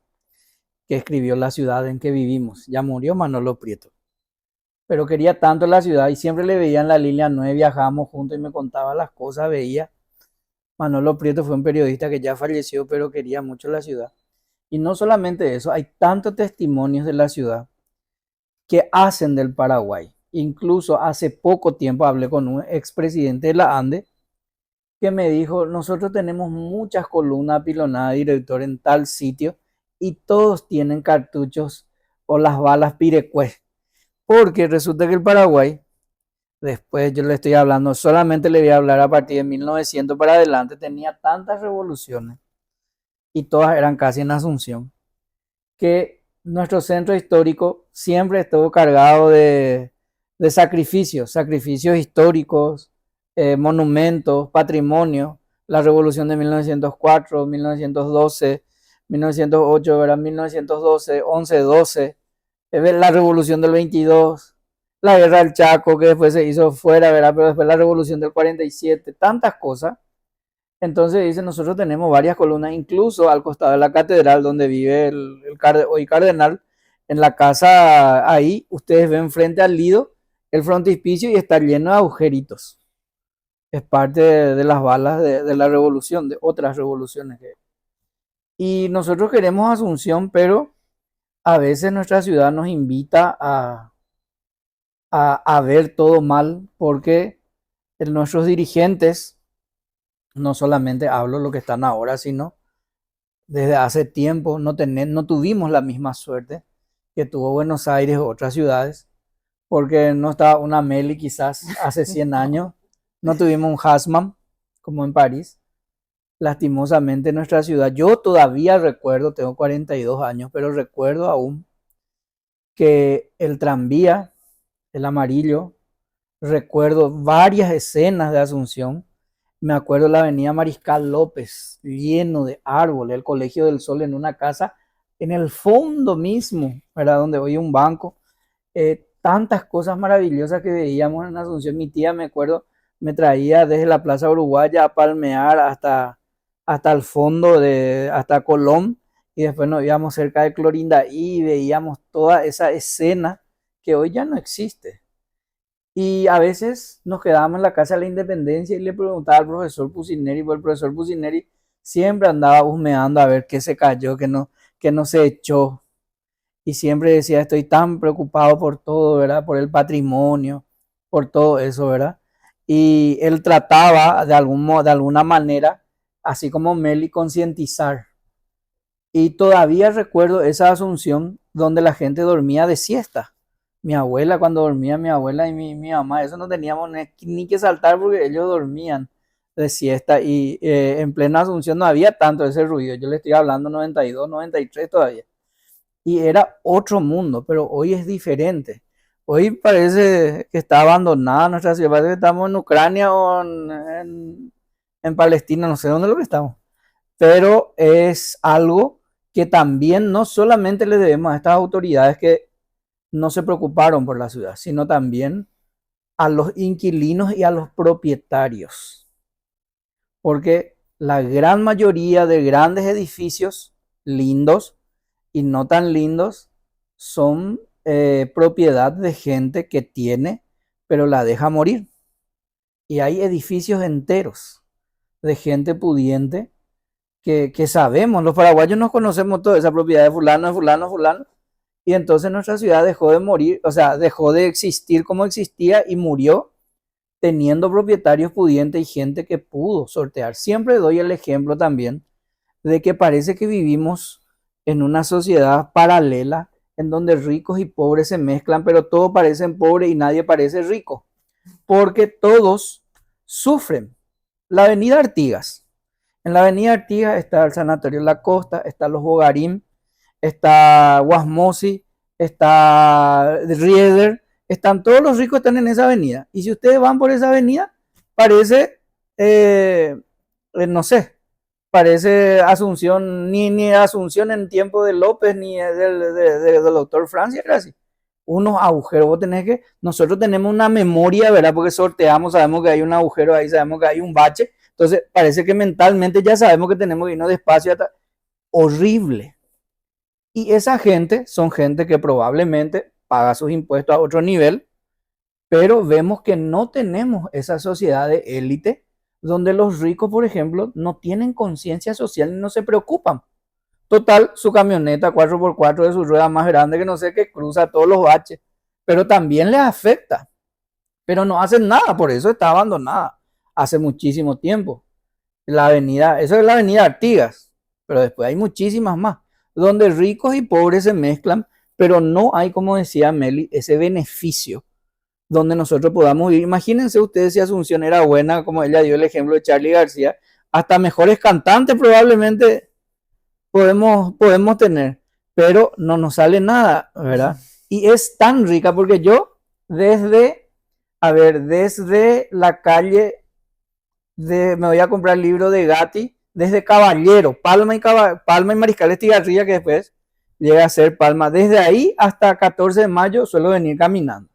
[SPEAKER 1] que escribió La ciudad en que vivimos. Ya murió Manolo Prieto. Pero quería tanto la ciudad y siempre le veía en la línea 9, viajábamos juntos y me contaba las cosas, veía. Manolo Prieto fue un periodista que ya falleció, pero quería mucho la ciudad. Y no solamente eso, hay tantos testimonios de la ciudad que hacen del Paraguay. Incluso hace poco tiempo hablé con un expresidente de la ANDE que me dijo, nosotros tenemos muchas columnas apilonadas, director, en tal sitio, y todos tienen cartuchos o las balas Pirecué. Porque resulta que el Paraguay, después yo le estoy hablando, solamente le voy a hablar a partir de 1900 para adelante, tenía tantas revoluciones, y todas eran casi en Asunción, que nuestro centro histórico siempre estuvo cargado de sacrificios, sacrificios históricos, monumentos, patrimonio, la revolución de 1904, 1912, 1908, ¿verdad? 1912, 11-12, la revolución del 22, la guerra del Chaco que después se hizo fuera, ¿verdad? Pero después la revolución del 47, tantas cosas. Entonces dice, nosotros tenemos varias columnas, incluso al costado de la catedral donde vive hoy cardenal, en la casa ahí, ustedes ven frente al lido el frontispicio y está lleno de agujeritos. Es parte de las balas de la revolución, de otras revoluciones. Y nosotros queremos Asunción, pero a veces nuestra ciudad nos invita a ver todo mal porque nuestros dirigentes, no solamente hablo lo que están ahora, sino desde hace tiempo no tuvimos la misma suerte que tuvo Buenos Aires u otras ciudades, porque no estaba una Meli quizás hace 100 años, no tuvimos un Hasman como en París. Lastimosamente en nuestra ciudad, yo todavía recuerdo, tengo 42 años, pero recuerdo aún que el tranvía, el amarillo, recuerdo varias escenas de Asunción. Me acuerdo la avenida Mariscal López, lleno de árboles, el Colegio del Sol en una casa, en el fondo mismo, ¿verdad? Donde hoy hay un banco. Tantas cosas maravillosas que veíamos en Asunción. Mi tía, me acuerdo, me traía desde la Plaza Uruguaya a Palmear hasta el fondo, hasta Colón, y después nos íbamos cerca de Clorinda y veíamos toda esa escena que hoy ya no existe. Y a veces nos quedábamos en la Casa de la Independencia y le preguntaba al profesor Pusineri, porque el profesor Pusineri siempre andaba husmeando a ver qué se cayó, qué no se echó. Y siempre decía, estoy tan preocupado por todo, ¿verdad? Por el patrimonio, por todo eso, ¿verdad? Y él trataba de alguna manera, así como Meli, concientizar. Y todavía recuerdo esa Asunción donde la gente dormía de siesta. Mi abuela, cuando dormía mi abuela y mi mamá, eso no teníamos ni que saltar porque ellos dormían de siesta. Y en plena Asunción no había tanto ese ruido. Yo le estoy hablando 92, 93 todavía. Y era otro mundo, pero hoy es diferente. Hoy parece que está abandonada nuestra ciudad, parece que estamos en Ucrania o en Palestina, no sé dónde es lo que estamos. Pero es algo que también no solamente le debemos a estas autoridades que no se preocuparon por la ciudad, sino también a los inquilinos y a los propietarios. Porque la gran mayoría de grandes edificios lindos y no tan lindos son propiedad de gente que tiene, pero la deja morir. Y hay edificios enteros de gente pudiente que sabemos, los paraguayos nos conocemos toda esa propiedad de fulano, de fulano, de fulano, y entonces nuestra ciudad dejó de morir, o sea, dejó de existir como existía y murió teniendo propietarios pudientes y gente que pudo sortear. Siempre doy el ejemplo también de que parece que vivimos en una sociedad paralela en donde ricos y pobres se mezclan, pero todos parecen pobres y nadie parece rico, porque todos sufren. La avenida Artigas. En la avenida Artigas está el Sanatorio La Costa, está Los Bogarín, está Guasmosi, está Rieder, están todos los ricos están en esa avenida. Y si ustedes van por esa avenida, parece, no sé, parece Asunción, ni Asunción en tiempo de López, ni del doctor Francia, era así. Unos agujeros, vos tenés que, nosotros tenemos una memoria, ¿verdad? Porque sorteamos, sabemos que hay un agujero ahí, sabemos que hay un bache, entonces parece que mentalmente ya sabemos que tenemos que irnos despacio, hasta, horrible. Y esa gente son gente que probablemente paga sus impuestos a otro nivel, pero vemos que no tenemos esa sociedad de élite donde los ricos, por ejemplo, no tienen conciencia social y no se preocupan. Total, su camioneta 4x4 de su rueda más grande que no sé qué cruza todos los baches, pero también les afecta, pero no hacen nada, por eso está abandonada hace muchísimo tiempo. La avenida, eso es la avenida Artigas, pero después hay muchísimas más, donde ricos y pobres se mezclan, pero no hay, como decía Meli, ese beneficio donde nosotros podamos vivir. Imagínense ustedes si Asunción era buena, como ella dio el ejemplo de Charly García, hasta mejores cantantes probablemente podemos tener, pero no nos sale nada, ¿verdad? Y es tan rica porque yo desde la calle me voy a comprar el libro de Gatti, desde Caballero, Palma y Mariscal Estigarribia, que después llega a ser Palma, desde ahí hasta 14 de mayo suelo venir caminando.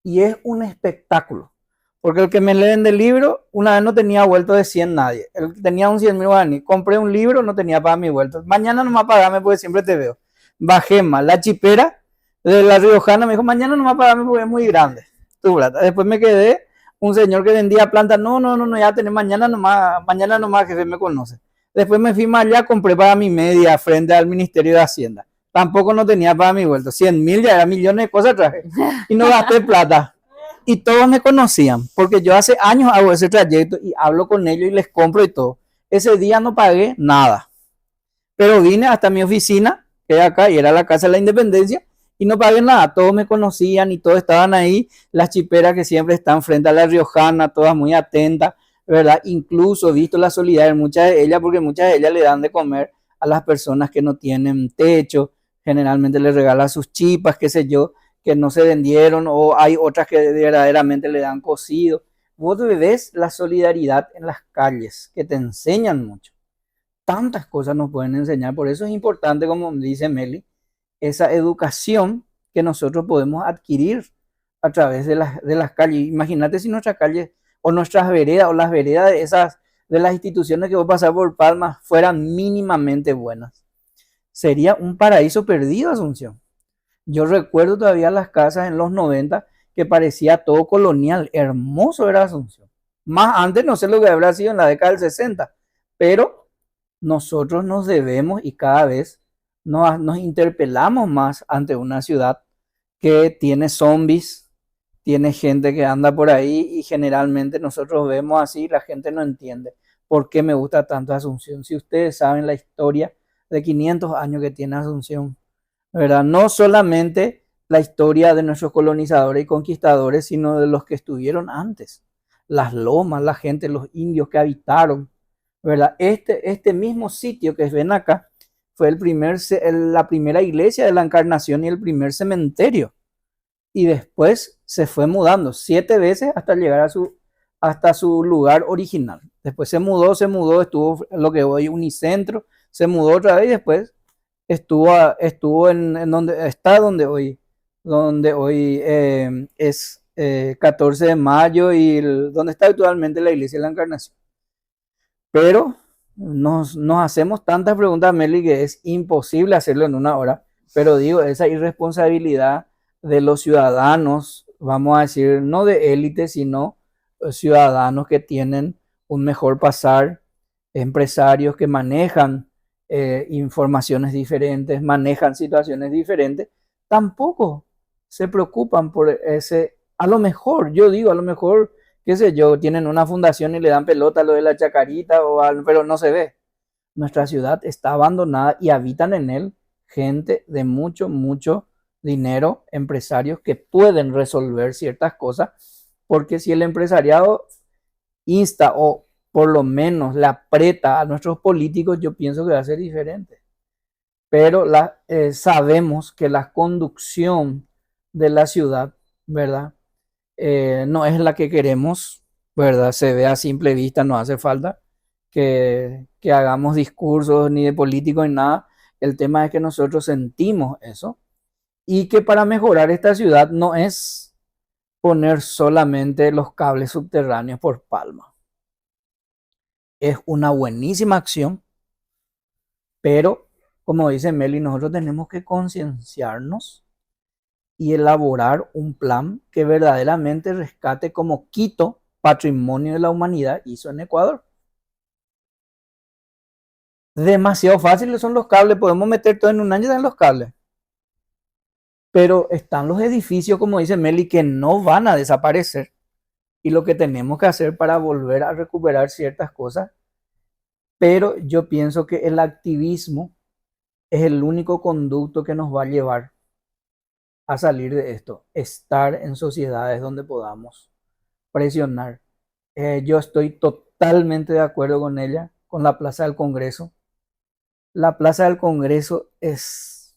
[SPEAKER 1] Y es un espectáculo. Porque el que me leen del libro, una vez no tenía vuelto de 100 nadie. El que tenía un 100.000 guaraní. Compré un libro, no tenía para mi vuelto. Mañana no me va a pagarme porque siempre te veo. Bajé más. La chipera de la Riojana me dijo, mañana no me va a pagarme porque es muy grande tu plata. Después me quedé, un señor que vendía plantas, no, ya tenés mañana nomás, jefe me conoce. Después me fui más allá, compré para mi media frente al Ministerio de Hacienda. Tampoco no tenía para mi vuelto. 100.000 ya era millones de cosas traje. Y no gasté plata. Y todos me conocían, porque yo hace años hago ese trayecto y hablo con ellos y les compro y todo. Ese día no pagué nada. Pero vine hasta mi oficina, que era acá, y era la Casa de la Independencia, y no pagué nada. Todos me conocían y todos estaban ahí. Las chiperas que siempre están frente a la Riojana, todas muy atentas, ¿verdad? Incluso he visto la solidaridad de muchas de ellas, porque muchas de ellas le dan de comer a las personas que no tienen techo. Generalmente les regalan sus chipas, qué sé yo, que no se vendieron, o hay otras que verdaderamente le dan cocido. Vos ves la solidaridad en las calles, que te enseñan mucho. Tantas cosas nos pueden enseñar, por eso es importante, como dice Meli, esa educación que nosotros podemos adquirir a través de las calles. Imagínate si nuestras calles o nuestras veredas o las veredas de las instituciones que vos pasás por Palma fueran mínimamente buenas. Sería un paraíso perdido, Asunción. Yo recuerdo todavía las casas en los 90 que parecía todo colonial, hermoso era Asunción. Más antes, no sé lo que habrá sido en la década del 60, pero nosotros nos debemos y cada vez nos interpelamos más ante una ciudad que tiene zombies, tiene gente que anda por ahí y generalmente nosotros vemos así, la gente no entiende por qué me gusta tanto Asunción. Si ustedes saben la historia de 500 años que tiene Asunción, ¿verdad? No solamente la historia de nuestros colonizadores y conquistadores, sino de los que estuvieron antes. Las lomas, la gente, los indios que habitaron, ¿verdad? Este mismo sitio que ven acá fue la primera iglesia de la Encarnación y el primer cementerio. Y después se fue mudando 7 veces hasta llegar hasta su lugar original. Después se mudó, estuvo lo que hoy Unicentro, se mudó otra vez y después estuvo en donde hoy es 14 de mayo y donde está actualmente la iglesia de la Encarnación. Pero nos hacemos tantas preguntas, Meli, que es imposible hacerlo en una hora. Pero digo, esa irresponsabilidad de los ciudadanos, vamos a decir, no de élite, sino ciudadanos que tienen un mejor pasar, empresarios que manejan informaciones diferentes, manejan situaciones diferentes, tampoco se preocupan por ese, a lo mejor, yo digo, a lo mejor, qué sé yo, tienen una fundación y le dan pelota a lo de la chacarita, pero no se ve. Nuestra ciudad está abandonada y habitan en él gente de mucho dinero, empresarios que pueden resolver ciertas cosas, porque si el empresariado insta o por lo menos le aprieta a nuestros políticos, yo pienso que va a ser diferente. Pero sabemos que la conducción de la ciudad, ¿verdad? No es la que queremos, ¿verdad? Se ve a simple vista, no hace falta. que hagamos discursos ni de políticos ni nada. El tema es que nosotros sentimos eso y que para mejorar esta ciudad no es poner solamente los cables subterráneos por Palma. Es una buenísima acción, pero como dice Meli, nosotros tenemos que concienciarnos y elaborar un plan que verdaderamente rescate como Quito, patrimonio de la humanidad, hizo en Ecuador. Demasiado fáciles son los cables, podemos meter todo en un año en los cables. Pero están los edificios, como dice Meli, que no van a desaparecer. Y lo que tenemos que hacer para volver a recuperar ciertas cosas. Pero yo pienso que el activismo es el único conducto que nos va a llevar a salir de esto. Estar en sociedades donde podamos presionar. Yo estoy totalmente de acuerdo con ella, con la Plaza del Congreso. La Plaza del Congreso es,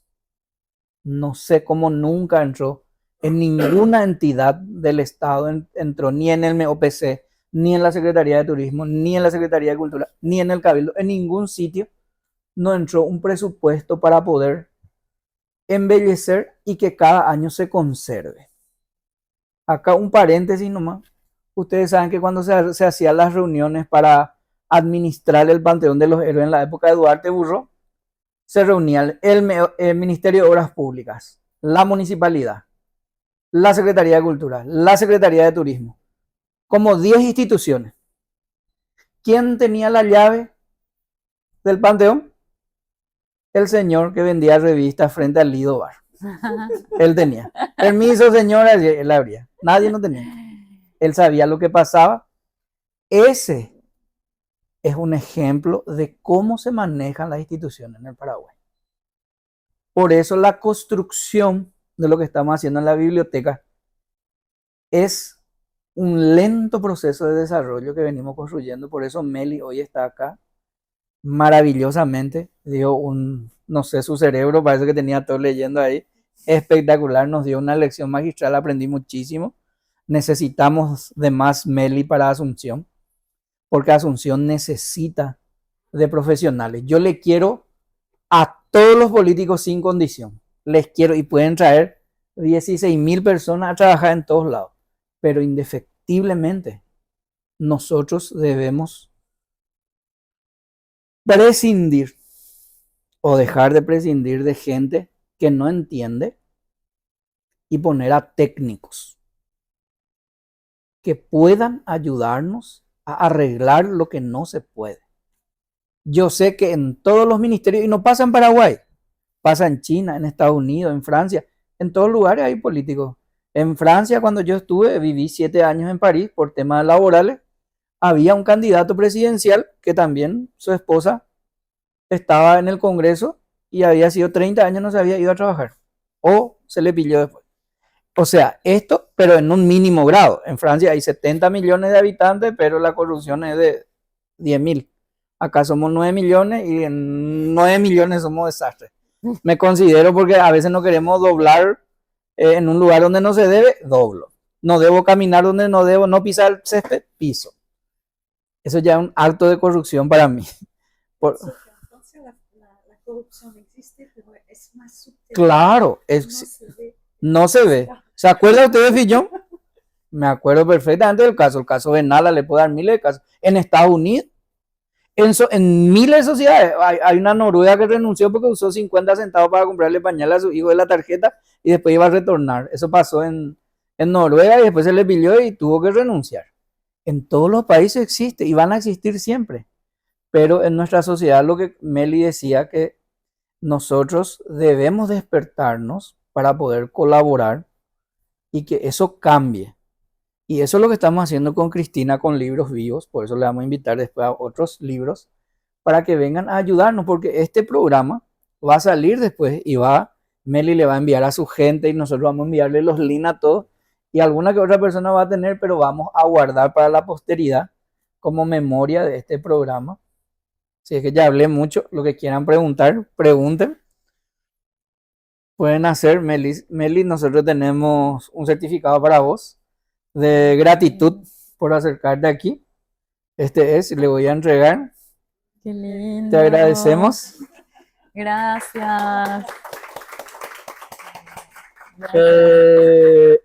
[SPEAKER 1] no sé cómo nunca entró en ninguna entidad del Estado, entró ni en el MEOPC, ni en la Secretaría de Turismo, ni en la Secretaría de Cultura, ni en el Cabildo, en ningún sitio no entró un presupuesto para poder embellecer y que cada año se conserve. Acá un paréntesis nomás. Ustedes saben que cuando se hacían las reuniones para administrar el Panteón de los Héroes en la época de Duarte Burro, se reunían el Ministerio de Obras Públicas, la Municipalidad, la Secretaría de Cultura, la Secretaría de Turismo, como 10 instituciones. ¿Quién tenía la llave del Panteón? El señor que vendía revistas frente al Lido Bar. Él tenía. Permiso, señora, él abría. Nadie no tenía. Él sabía lo que pasaba. Ese es un ejemplo de cómo se manejan las instituciones en el Paraguay. Por eso la construcción de lo que estamos haciendo en la biblioteca es un lento proceso de desarrollo que venimos construyendo. Por eso Meli hoy está acá maravillosamente. Dio no sé, su cerebro parece que tenía todo leyendo ahí. Espectacular, nos dio una lección magistral, aprendí muchísimo. Necesitamos de más Meli para Asunción, porque Asunción necesita de profesionales. Yo le quiero a todos los políticos sin condición. Les quiero y pueden traer 16.000 personas a trabajar en todos lados. Pero indefectiblemente nosotros debemos prescindir o dejar de prescindir de gente que no entiende y poner a técnicos que puedan ayudarnos a arreglar lo que no se puede. Yo sé que en todos los ministerios, y no pasa en Paraguay, pasa en China, en Estados Unidos, en Francia, en todos lugares hay políticos. En Francia, cuando yo estuve, viví 7 años en París por temas laborales, había un candidato presidencial que también su esposa estaba en el Congreso y había sido 30 años, no se había ido a trabajar. O se le pilló después. O sea, esto, pero en un mínimo grado. En Francia hay 70 millones de habitantes, pero la corrupción es de 10.000. Acá somos 9 millones y en 9 millones somos desastres. Me considero porque a veces no queremos doblar en un lugar donde no se debe, doblo. No debo caminar donde no debo, no pisar el césped, piso. Eso ya es un acto de corrupción para mí.
[SPEAKER 3] Entonces la corrupción existe, pero es más subterránea.
[SPEAKER 1] Claro, no se ve. ¿Se acuerda usted de Fillon? Me acuerdo perfectamente del caso. El caso de Nala, le puedo dar miles de casos. En Estados Unidos, en miles de sociedades, hay una noruega que renunció porque usó 50 centavos para comprarle pañal a su hijo de la tarjeta y después iba a retornar. Eso pasó en Noruega y después se le pilló y tuvo que renunciar. En todos los países existe y van a existir siempre. Pero en nuestra sociedad, lo que Meli decía, que nosotros debemos despertarnos para poder colaborar y que eso cambie. Y eso es lo que estamos haciendo con Cristina, con Libros Vivos. Por eso le vamos a invitar después a otros libros para que vengan a ayudarnos, porque este programa va a salir después y Meli le va a enviar a su gente y nosotros vamos a enviarle los links a todos y alguna que otra persona va a tener, pero vamos a guardar para la posteridad como memoria de este programa. Si es que ya hablé mucho, lo que quieran preguntar, pregunten. Pueden hacer, Meli, nosotros tenemos un certificado para vos de gratitud por acercarte aquí. Este es, le voy a entregar.
[SPEAKER 2] Qué lindo.
[SPEAKER 1] Te agradecemos.
[SPEAKER 2] Gracias.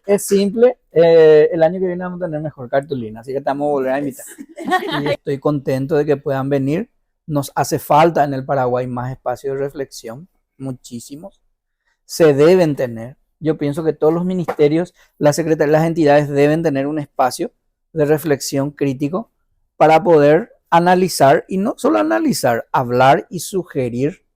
[SPEAKER 1] Es simple. El año que viene vamos a tener mejor cartulina, así que te vamos a volver a invitar. Y estoy contento de que puedan venir. Nos hace falta en el Paraguay más espacios de reflexión, muchísimos. Se deben tener. Yo pienso que todos los ministerios, las secretarías, las entidades deben tener un espacio de reflexión crítico para poder analizar, y no solo analizar, hablar y sugerir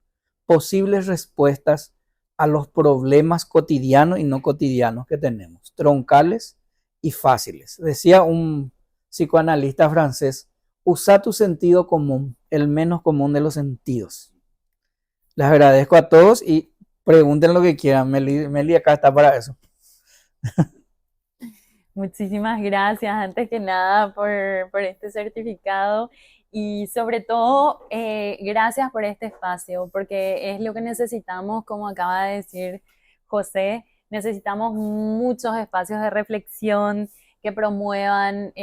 [SPEAKER 1] posibles respuestas a los problemas cotidianos y no cotidianos que tenemos, troncales y fáciles. Decía un psicoanalista francés, usa tu sentido común, el menos común de los sentidos. Les agradezco a todos y pregunten lo que quieran. Meli acá está para eso.
[SPEAKER 2] Muchísimas gracias, antes que nada, por este certificado y sobre todo, gracias por este espacio, porque es lo que necesitamos, como acaba de decir José, necesitamos muchos espacios de reflexión que promuevan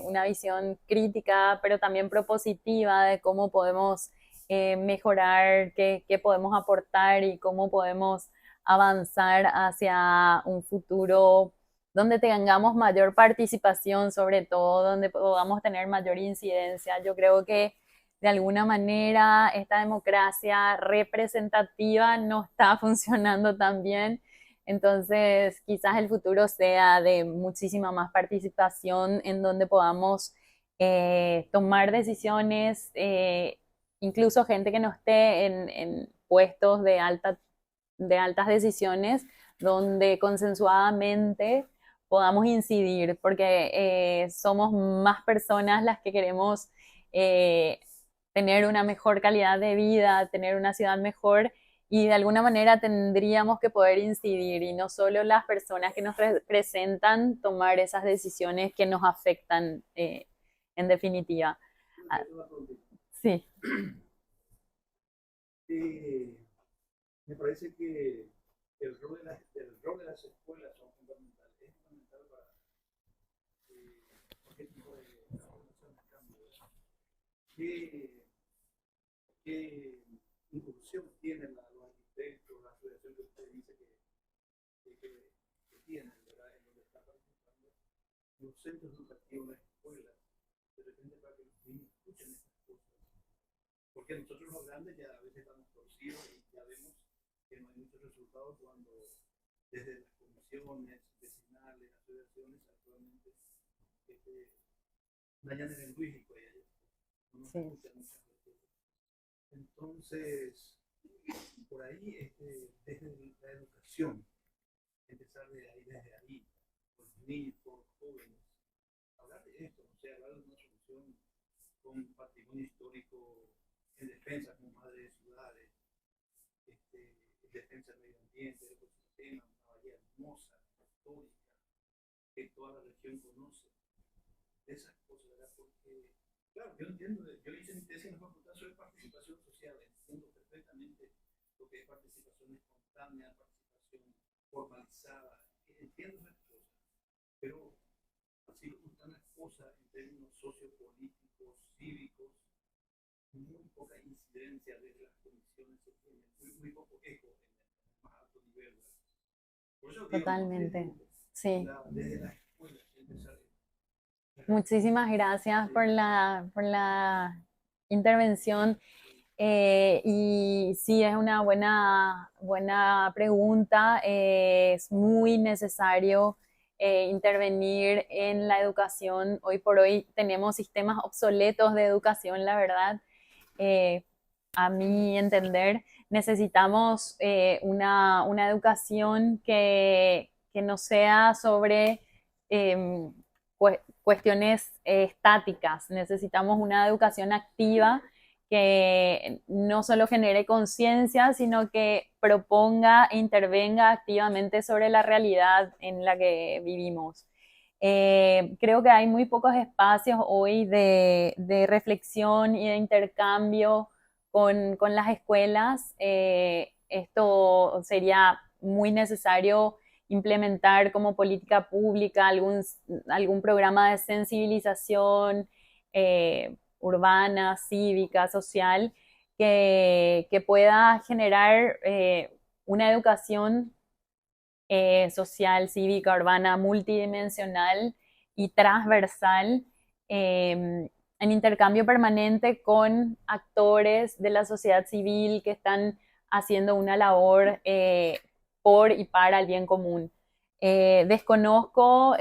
[SPEAKER 2] una visión crítica, pero también propositiva de cómo podemos mejorar, qué podemos aportar y cómo podemos avanzar hacia un futuro donde tengamos mayor participación, sobre todo, donde podamos tener mayor incidencia. Yo creo que de alguna manera esta democracia representativa no está funcionando tan bien. Entonces, quizás el futuro sea de muchísima más participación en donde podamos tomar decisiones, incluso gente que no esté en puestos de altas decisiones, donde consensuadamente podamos incidir, porque somos más personas las que queremos eh, tener una mejor calidad de vida, tener una ciudad mejor, y de alguna manera tendríamos que poder incidir, y no solo las personas que nos representan tomar esas decisiones que nos afectan en definitiva. Sí.
[SPEAKER 4] Me parece que el rol de las escuelas son fundamentales. Es fundamental para cualquier tipo de transformación de cambio. ¿Qué incursión tienen los arquitectos, la asociación que usted dice que tienen, ¿verdad? En donde está participando los centros educativos, las escuelas, de repente para que los niños escuchen estas cosas? Porque nosotros los grandes ya a veces estamos torcidos y ya vemos que no hay muchos resultados cuando desde las comisiones vecinales, asociaciones, actualmente dañan el lingüístico y no nos escuchan muchas veces. Entonces, por ahí, desde la educación, empezar desde ahí, con los niños, con los jóvenes, hablar de esto, o sea, hablar de una solución con patrimonio histórico en defensa como madre de ciudades, en defensa del medio ambiente, del ecosistema, una bahía hermosa, histórica, que toda la región conoce. De esas cosas, ¿verdad? Porque, claro, yo entiendo, yo hice mi tesis en la facultad sobre participación social, entiendo perfectamente lo que es participación espontánea, participación formalizada, entiendo esas cosas, pero así como están las cosas en términos sociopolíticos, cívicos, muy poca incidencia desde las comisiones se tiene, muy poco eco en el más alto nivel. Por eso digo,
[SPEAKER 2] Totalmente, sí.
[SPEAKER 4] Desde las escuelas empezar.
[SPEAKER 2] Muchísimas gracias por la intervención. Y sí, es una buena pregunta. Es muy necesario intervenir en la educación. Hoy por hoy tenemos sistemas obsoletos de educación, la verdad. A mi entender, necesitamos una educación que no sea sobre cuestiones estáticas. Necesitamos una educación activa que no solo genere conciencia, sino que proponga e intervenga activamente sobre la realidad en la que vivimos. Creo que hay muy pocos espacios hoy de reflexión y de intercambio con las escuelas. Esto sería muy necesario implementar como política pública algún programa de sensibilización, urbana, cívica, social, que pueda generar una educación social, cívica, urbana, multidimensional y transversal, en intercambio permanente con actores de la sociedad civil que están haciendo una labor por y para el bien común. Desconozco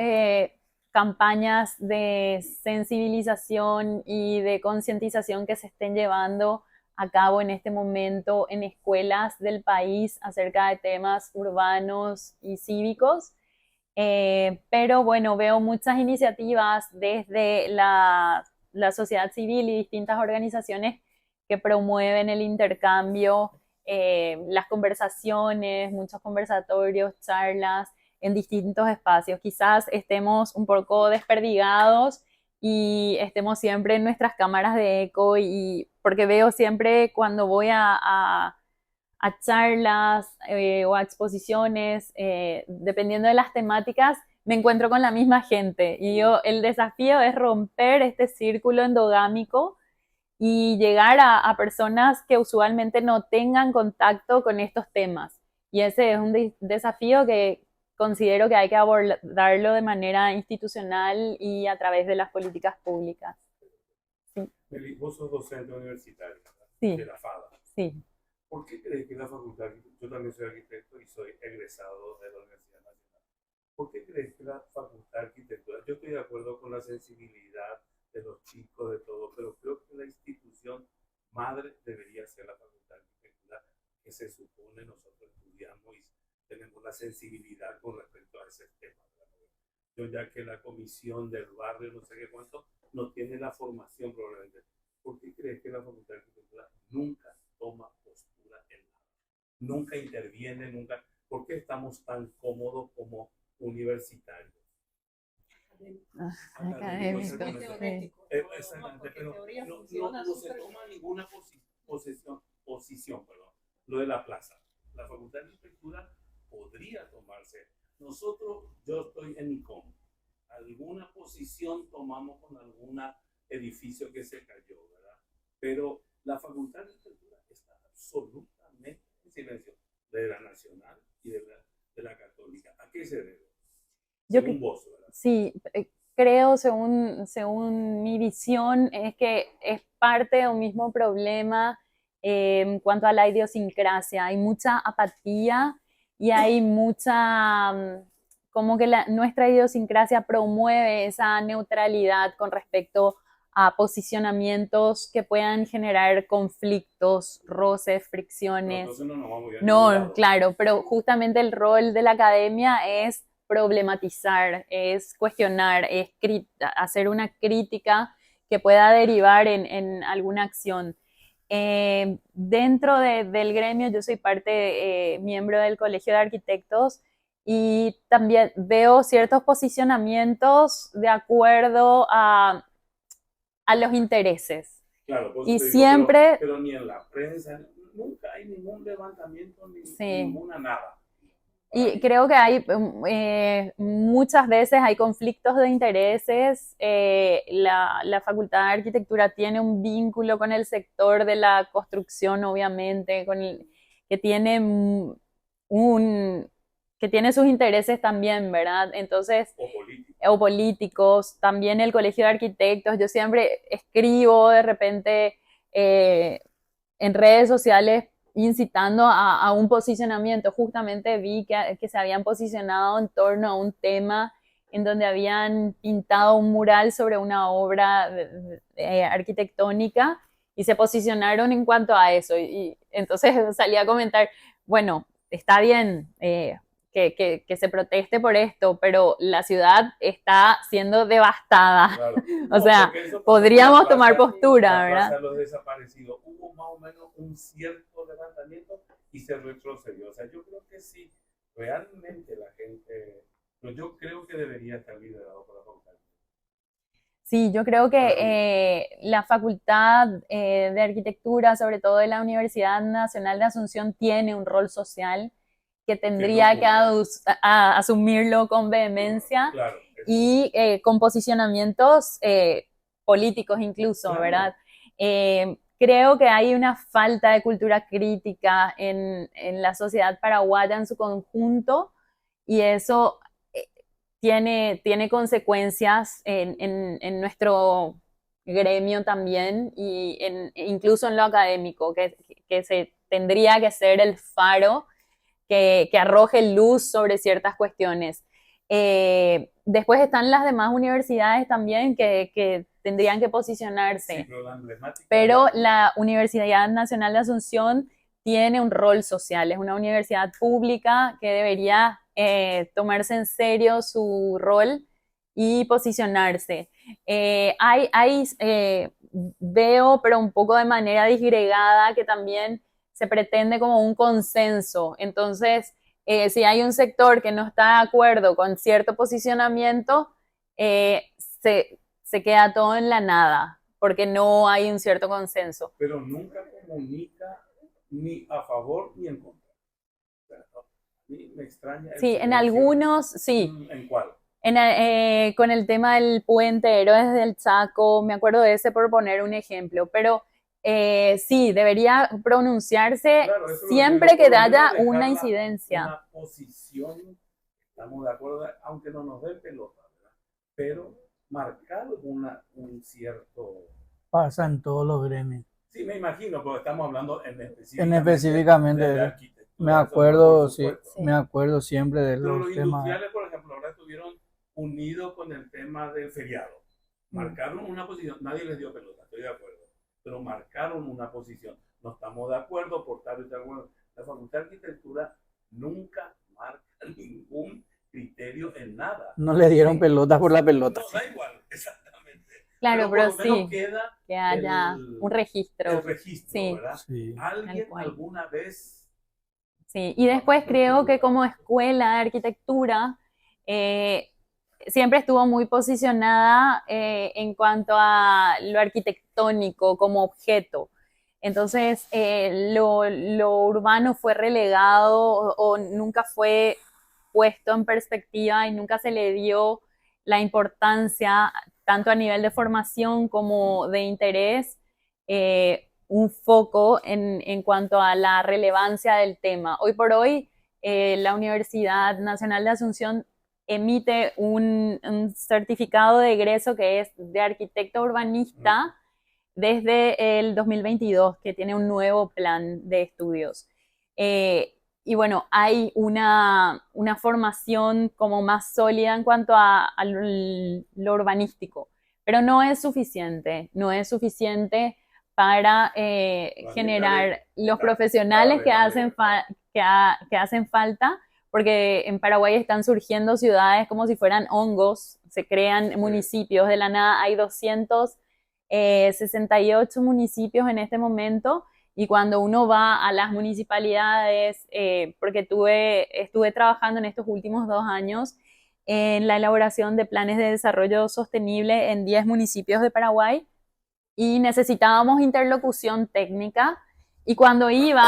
[SPEAKER 2] campañas de sensibilización y de concientización que se estén llevando a cabo en este momento en escuelas del país acerca de temas urbanos y cívicos. Pero bueno, veo muchas iniciativas desde la sociedad civil y distintas organizaciones que promueven el intercambio, las conversaciones, muchos conversatorios, charlas en distintos espacios. Quizás estemos un poco desperdigados y estemos siempre en nuestras cámaras de eco, y porque veo siempre cuando voy a charlas o a exposiciones, dependiendo de las temáticas, me encuentro con la misma gente. Y el desafío es romper este círculo endogámico y llegar a personas que usualmente no tengan contacto con estos temas. Y ese es un desafío que considero que hay que abordarlo de manera institucional y a través de las políticas públicas. Sí.
[SPEAKER 5] Meli, vos sos docente universitaria, ¿verdad?
[SPEAKER 2] Sí.
[SPEAKER 5] De la FADA.
[SPEAKER 2] Sí.
[SPEAKER 5] ¿Por qué crees que la facultad, yo también soy arquitecto y soy egresado de la Universidad Nacional, ¿por qué crees que la facultad de arquitectura, yo estoy de acuerdo con la sensibilidad de los chicos, de todo, pero creo que la institución madre debería ser la facultad de arquitectura, que se supone nosotros estudiamos y tenemos la sensibilidad con respecto a ese tema, ¿verdad? Yo, ya que la comisión del barrio, no sé qué cuánto, no tiene la formación probablemente. ¿Por qué crees que la facultad de arquitectura nunca toma postura en nada? Nunca interviene, nunca. ¿Por qué estamos tan cómodos como universitarios?
[SPEAKER 2] Académico.
[SPEAKER 5] Exactamente, pero no se toma ninguna posición, lo de la plaza. La facultad de arquitectura podría tomarse. Nosotros, yo estoy en ICOM, alguna posición tomamos con algún edificio que se cayó, ¿verdad? Pero la facultad de arquitectura está absolutamente en silencio, de la nacional y de la católica. ¿A qué se debe? Según vos, ¿verdad?
[SPEAKER 2] Sí, creo, según mi visión, es que es parte de un mismo problema en cuanto a la idiosincrasia. Hay mucha apatía y hay mucha, como que nuestra idiosincrasia promueve esa neutralidad con respecto a posicionamientos que puedan generar conflictos, roces, fricciones.
[SPEAKER 5] Entonces no nos vamos a ir.
[SPEAKER 2] No, claro, pero justamente el rol de la academia es problematizar, es cuestionar, es hacer una crítica que pueda derivar en alguna acción. Dentro del gremio, yo soy miembro del Colegio de Arquitectos, y también veo ciertos posicionamientos de acuerdo a los intereses.
[SPEAKER 5] Claro, pues
[SPEAKER 2] Y
[SPEAKER 5] digo,
[SPEAKER 2] siempre...
[SPEAKER 5] pero ni en la prensa, nunca hay ningún levantamiento, ni ninguna nada.
[SPEAKER 2] Y creo que hay muchas veces hay conflictos de intereses. La Facultad de Arquitectura tiene un vínculo con el sector de la construcción, obviamente, que tiene que tiene sus intereses también, ¿verdad? Entonces, o políticos, también el Colegio de Arquitectos. Yo siempre escribo de repente en redes sociales incitando a un posicionamiento. Justamente vi que se habían posicionado en torno a un tema en donde habían pintado un mural sobre una obra arquitectónica, y se posicionaron en cuanto a eso. Y entonces salí a comentar, bueno, está bien que se proteste por esto, pero la ciudad está siendo devastada.
[SPEAKER 5] Claro.
[SPEAKER 2] O sea, podríamos tomar postura, ¿verdad?
[SPEAKER 5] La los desaparecidos. Hubo más o menos un cierto levantamiento y se retrocedió. O sea, yo creo que sí, realmente la gente, yo creo que debería estar liderado por la facultad.
[SPEAKER 2] Sí, yo creo que la Facultad de Arquitectura, sobre todo de la Universidad Nacional de Asunción, tiene un rol social que tendría que asumirlo con vehemencia.
[SPEAKER 5] Claro,
[SPEAKER 2] y con posicionamientos políticos incluso,
[SPEAKER 5] Claro.
[SPEAKER 2] ¿verdad? Creo que hay una falta de cultura crítica en la sociedad paraguaya en su conjunto y eso tiene consecuencias en nuestro gremio también y incluso en lo académico, que se tendría que ser el faro que arroje luz sobre ciertas cuestiones. Después están las demás universidades también que tendrían que posicionarse.
[SPEAKER 5] Sí, pero la emblemática
[SPEAKER 2] Pero
[SPEAKER 5] de
[SPEAKER 2] la Universidad Nacional de Asunción tiene un rol social, es una universidad pública que debería tomarse en serio su rol y posicionarse. Veo, pero un poco de manera disgregada, que también se pretende como un consenso. Entonces, si hay un sector que no está de acuerdo con cierto posicionamiento, se queda todo en la nada, porque no hay un cierto consenso.
[SPEAKER 5] pero nunca comunica ni a favor ni en contra. O sea, a mí me extraña el
[SPEAKER 2] Sí, en
[SPEAKER 5] silencio.
[SPEAKER 2] algunos, sí.
[SPEAKER 5] ¿En cuál?
[SPEAKER 2] Con el tema del puente Héroes del Chaco, me acuerdo de ese por poner un ejemplo, pero sí, debería pronunciarse
[SPEAKER 5] Claro, eso es lo que
[SPEAKER 2] siempre
[SPEAKER 5] digo,
[SPEAKER 2] que
[SPEAKER 5] por lo menos
[SPEAKER 2] haya una
[SPEAKER 5] dejarla
[SPEAKER 2] incidencia.
[SPEAKER 5] una posición, estamos de acuerdo, aunque no nos dé pelota, ¿verdad? Pero marcar un cierto...
[SPEAKER 1] Pasa en todos los gremios.
[SPEAKER 5] Sí, me imagino, porque estamos hablando
[SPEAKER 1] Específicamente
[SPEAKER 5] de
[SPEAKER 1] de-
[SPEAKER 5] arquitectura.
[SPEAKER 1] Me
[SPEAKER 5] eso,
[SPEAKER 1] acuerdo,
[SPEAKER 5] por
[SPEAKER 1] sí,
[SPEAKER 5] supuesto.
[SPEAKER 2] Sí.
[SPEAKER 1] me acuerdo siempre de
[SPEAKER 5] Pero
[SPEAKER 1] los
[SPEAKER 5] los
[SPEAKER 1] temas.
[SPEAKER 5] industriales, por ejemplo, ahora estuvieron unidos con el tema del feriado. Marcaron una posición, nadie les dio pelota, estoy de acuerdo, pero marcaron una posición. No estamos de acuerdo por tal y tal. Bueno, la Facultad de Arquitectura nunca marca ningún criterio en nada.
[SPEAKER 1] No le dieron
[SPEAKER 2] Sí.
[SPEAKER 1] pelota por la pelota.
[SPEAKER 5] No, da igual, exactamente.
[SPEAKER 2] Claro,
[SPEAKER 5] por
[SPEAKER 2] pero
[SPEAKER 5] lo menos
[SPEAKER 2] sí,
[SPEAKER 5] queda
[SPEAKER 2] que haya un registro.
[SPEAKER 5] el registro,
[SPEAKER 2] Sí.
[SPEAKER 5] ¿verdad?
[SPEAKER 1] Sí.
[SPEAKER 5] Alguien
[SPEAKER 2] Tal cual.
[SPEAKER 5] alguna vez...
[SPEAKER 2] Sí, y después creo que como escuela de arquitectura siempre estuvo muy posicionada en cuanto a lo arquitectónico como objeto. Entonces, lo urbano fue relegado o nunca fue puesto en perspectiva y nunca se le dio la importancia, tanto a nivel de formación como de interés, un foco en cuanto a la relevancia del tema. Hoy por hoy, la Universidad Nacional de Asunción emite un certificado de egreso que es de arquitecto urbanista desde el 2022, que tiene un nuevo plan de estudios. Y bueno, hay una formación como más sólida en cuanto a lo urbanístico, pero no es suficiente, no es suficiente para generar los profesionales que hacen falta, porque en Paraguay están surgiendo ciudades como si fueran hongos, se crean municipios de la nada, hay 268 municipios en este momento, y cuando uno va a las municipalidades, porque estuve trabajando en estos últimos 2 años en la elaboración de planes de desarrollo sostenible en 10 municipios de Paraguay, y necesitábamos interlocución técnica, y cuando iba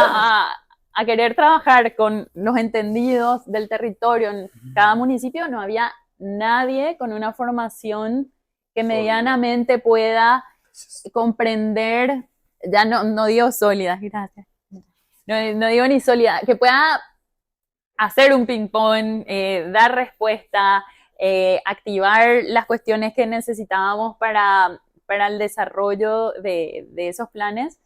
[SPEAKER 2] a querer trabajar con los entendidos del territorio en cada municipio, no había nadie con una formación que medianamente pueda comprender, ya no digo sólida, gracias, no digo ni sólida, que pueda hacer un ping-pong, dar respuesta, activar las cuestiones que necesitábamos para el desarrollo de esos planes.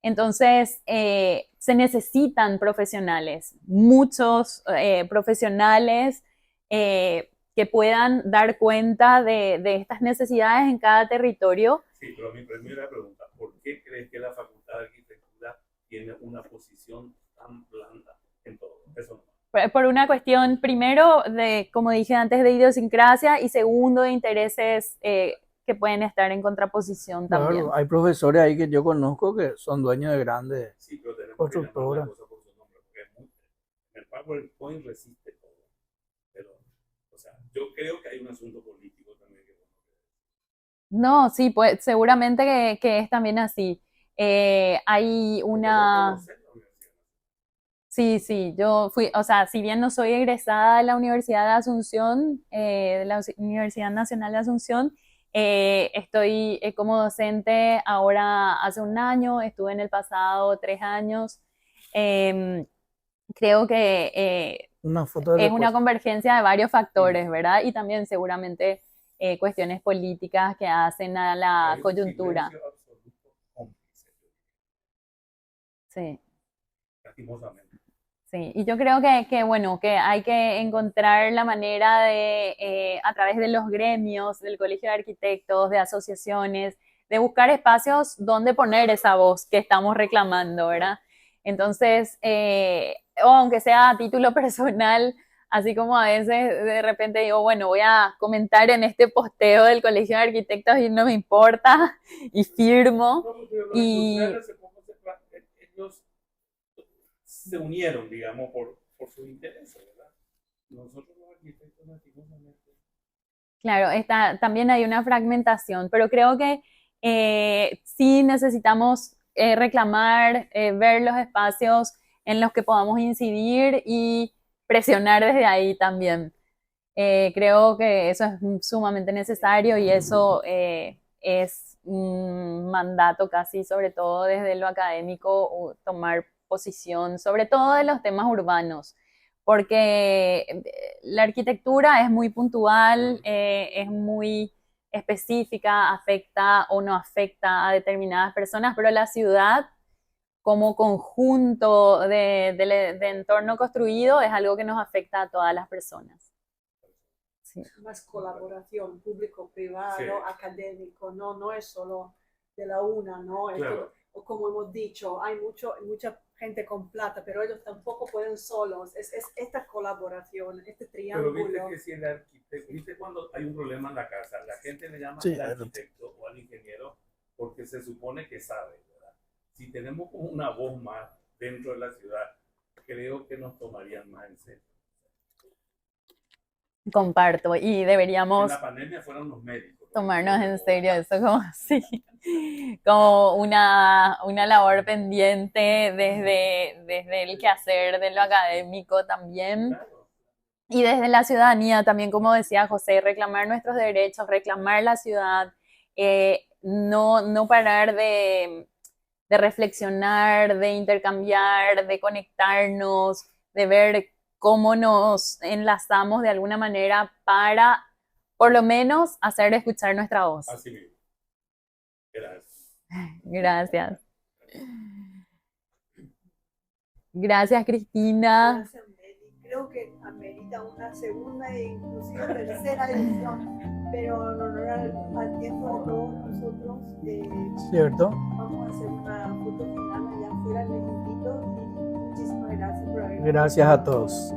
[SPEAKER 2] Entonces, se necesitan profesionales, muchos profesionales que puedan dar cuenta de estas necesidades en cada territorio.
[SPEAKER 5] Sí, pero mi primera pregunta, ¿por qué crees que la Facultad de Arquitectura tiene una posición tan blanda en todo? Eso no.
[SPEAKER 2] Por una cuestión, primero, como dije antes, de idiosincrasia, y segundo, de intereses que pueden estar en contraposición también.
[SPEAKER 1] Claro, hay profesores ahí que yo conozco que son dueños de grandes
[SPEAKER 5] Sí, pero tenemos que llamar la
[SPEAKER 1] constructoras.
[SPEAKER 5] cosa por su nombre, porque es muy... El PowerPoint resiste todo. Pero, o sea, yo creo que hay un asunto político también que...
[SPEAKER 2] No, sí, pues seguramente que es también así. Hay una... Sí, yo fui, o sea, si bien no soy egresada de la Universidad de Asunción, de la Universidad Nacional de Asunción, Estoy como docente ahora hace un año, estuve en el pasado 3 años. Em, Creo que
[SPEAKER 1] Una foto de
[SPEAKER 2] es una
[SPEAKER 1] recuerdo.
[SPEAKER 2] convergencia de varios factores, ¿verdad? Y también seguramente cuestiones políticas que hacen a la
[SPEAKER 5] Hay un
[SPEAKER 2] coyuntura.
[SPEAKER 5] silencio absoluto cómplice,
[SPEAKER 2] Sí.
[SPEAKER 5] lastimosamente.
[SPEAKER 2] Sí, y yo creo bueno, que hay que encontrar la manera de, a través de los gremios, del Colegio de Arquitectos, de asociaciones, de buscar espacios donde poner esa voz que estamos reclamando, ¿verdad? Entonces, o aunque sea a título personal, así como a veces de repente digo, bueno, voy a comentar en este posteo del Colegio de Arquitectos y no me importa, y firmo,
[SPEAKER 5] No, porque los
[SPEAKER 2] y
[SPEAKER 5] industriales ellos se unieron, digamos, por sus intereses, ¿verdad? Nosotros los arquitectos, lastimosamente.
[SPEAKER 2] claro, también hay una fragmentación, pero creo que sí necesitamos reclamar, ver los espacios en los que podamos incidir y presionar desde ahí también. Creo que eso es sumamente necesario y eso es un mandato casi, sobre todo desde lo académico, tomar posición, sobre todo de los temas urbanos, porque la arquitectura es muy puntual, es muy específica, afecta o no afecta a determinadas personas, pero la ciudad como conjunto de entorno construido es algo que nos afecta a todas las personas. Sí.
[SPEAKER 3] Más colaboración público-privado,
[SPEAKER 5] Sí.
[SPEAKER 3] académico, no, no es solo de la una, ¿no?
[SPEAKER 5] Claro.
[SPEAKER 3] O como hemos dicho, hay mucha gente con plata, pero ellos tampoco pueden solos. Es esta colaboración, este
[SPEAKER 5] Pero
[SPEAKER 3] triángulo.
[SPEAKER 5] viste que si el arquitecto, viste cuando hay un problema en la casa, la gente le llama
[SPEAKER 1] Sí,
[SPEAKER 5] al arquitecto o al ingeniero porque se supone que sabe, ¿verdad? Si tenemos como una voz más dentro de la ciudad, creo que nos tomarían más en serio.
[SPEAKER 2] Comparto y
[SPEAKER 5] En
[SPEAKER 2] deberíamos
[SPEAKER 5] la pandemia fueron los médicos.
[SPEAKER 2] tomarnos en serio eso como así, como una labor pendiente desde el quehacer de lo académico también.
[SPEAKER 5] Claro.
[SPEAKER 2] Y desde la ciudadanía también, como decía José, reclamar nuestros derechos, reclamar la ciudad, no parar de reflexionar, de intercambiar, de conectarnos, de ver cómo nos enlazamos de alguna manera para, por lo menos, hacer escuchar nuestra voz.
[SPEAKER 5] Así mismo. Gracias.
[SPEAKER 2] Gracias. Gracias, Cristina.
[SPEAKER 3] Gracias, Meli. Creo que amerita una segunda e inclusive tercera edición, pero en honor al tiempo de todos nosotros,
[SPEAKER 1] ¿Cierto?
[SPEAKER 3] vamos a hacer una foto final allá afuera, les invito y muchísimas gracias por haber
[SPEAKER 1] Gracias a todos.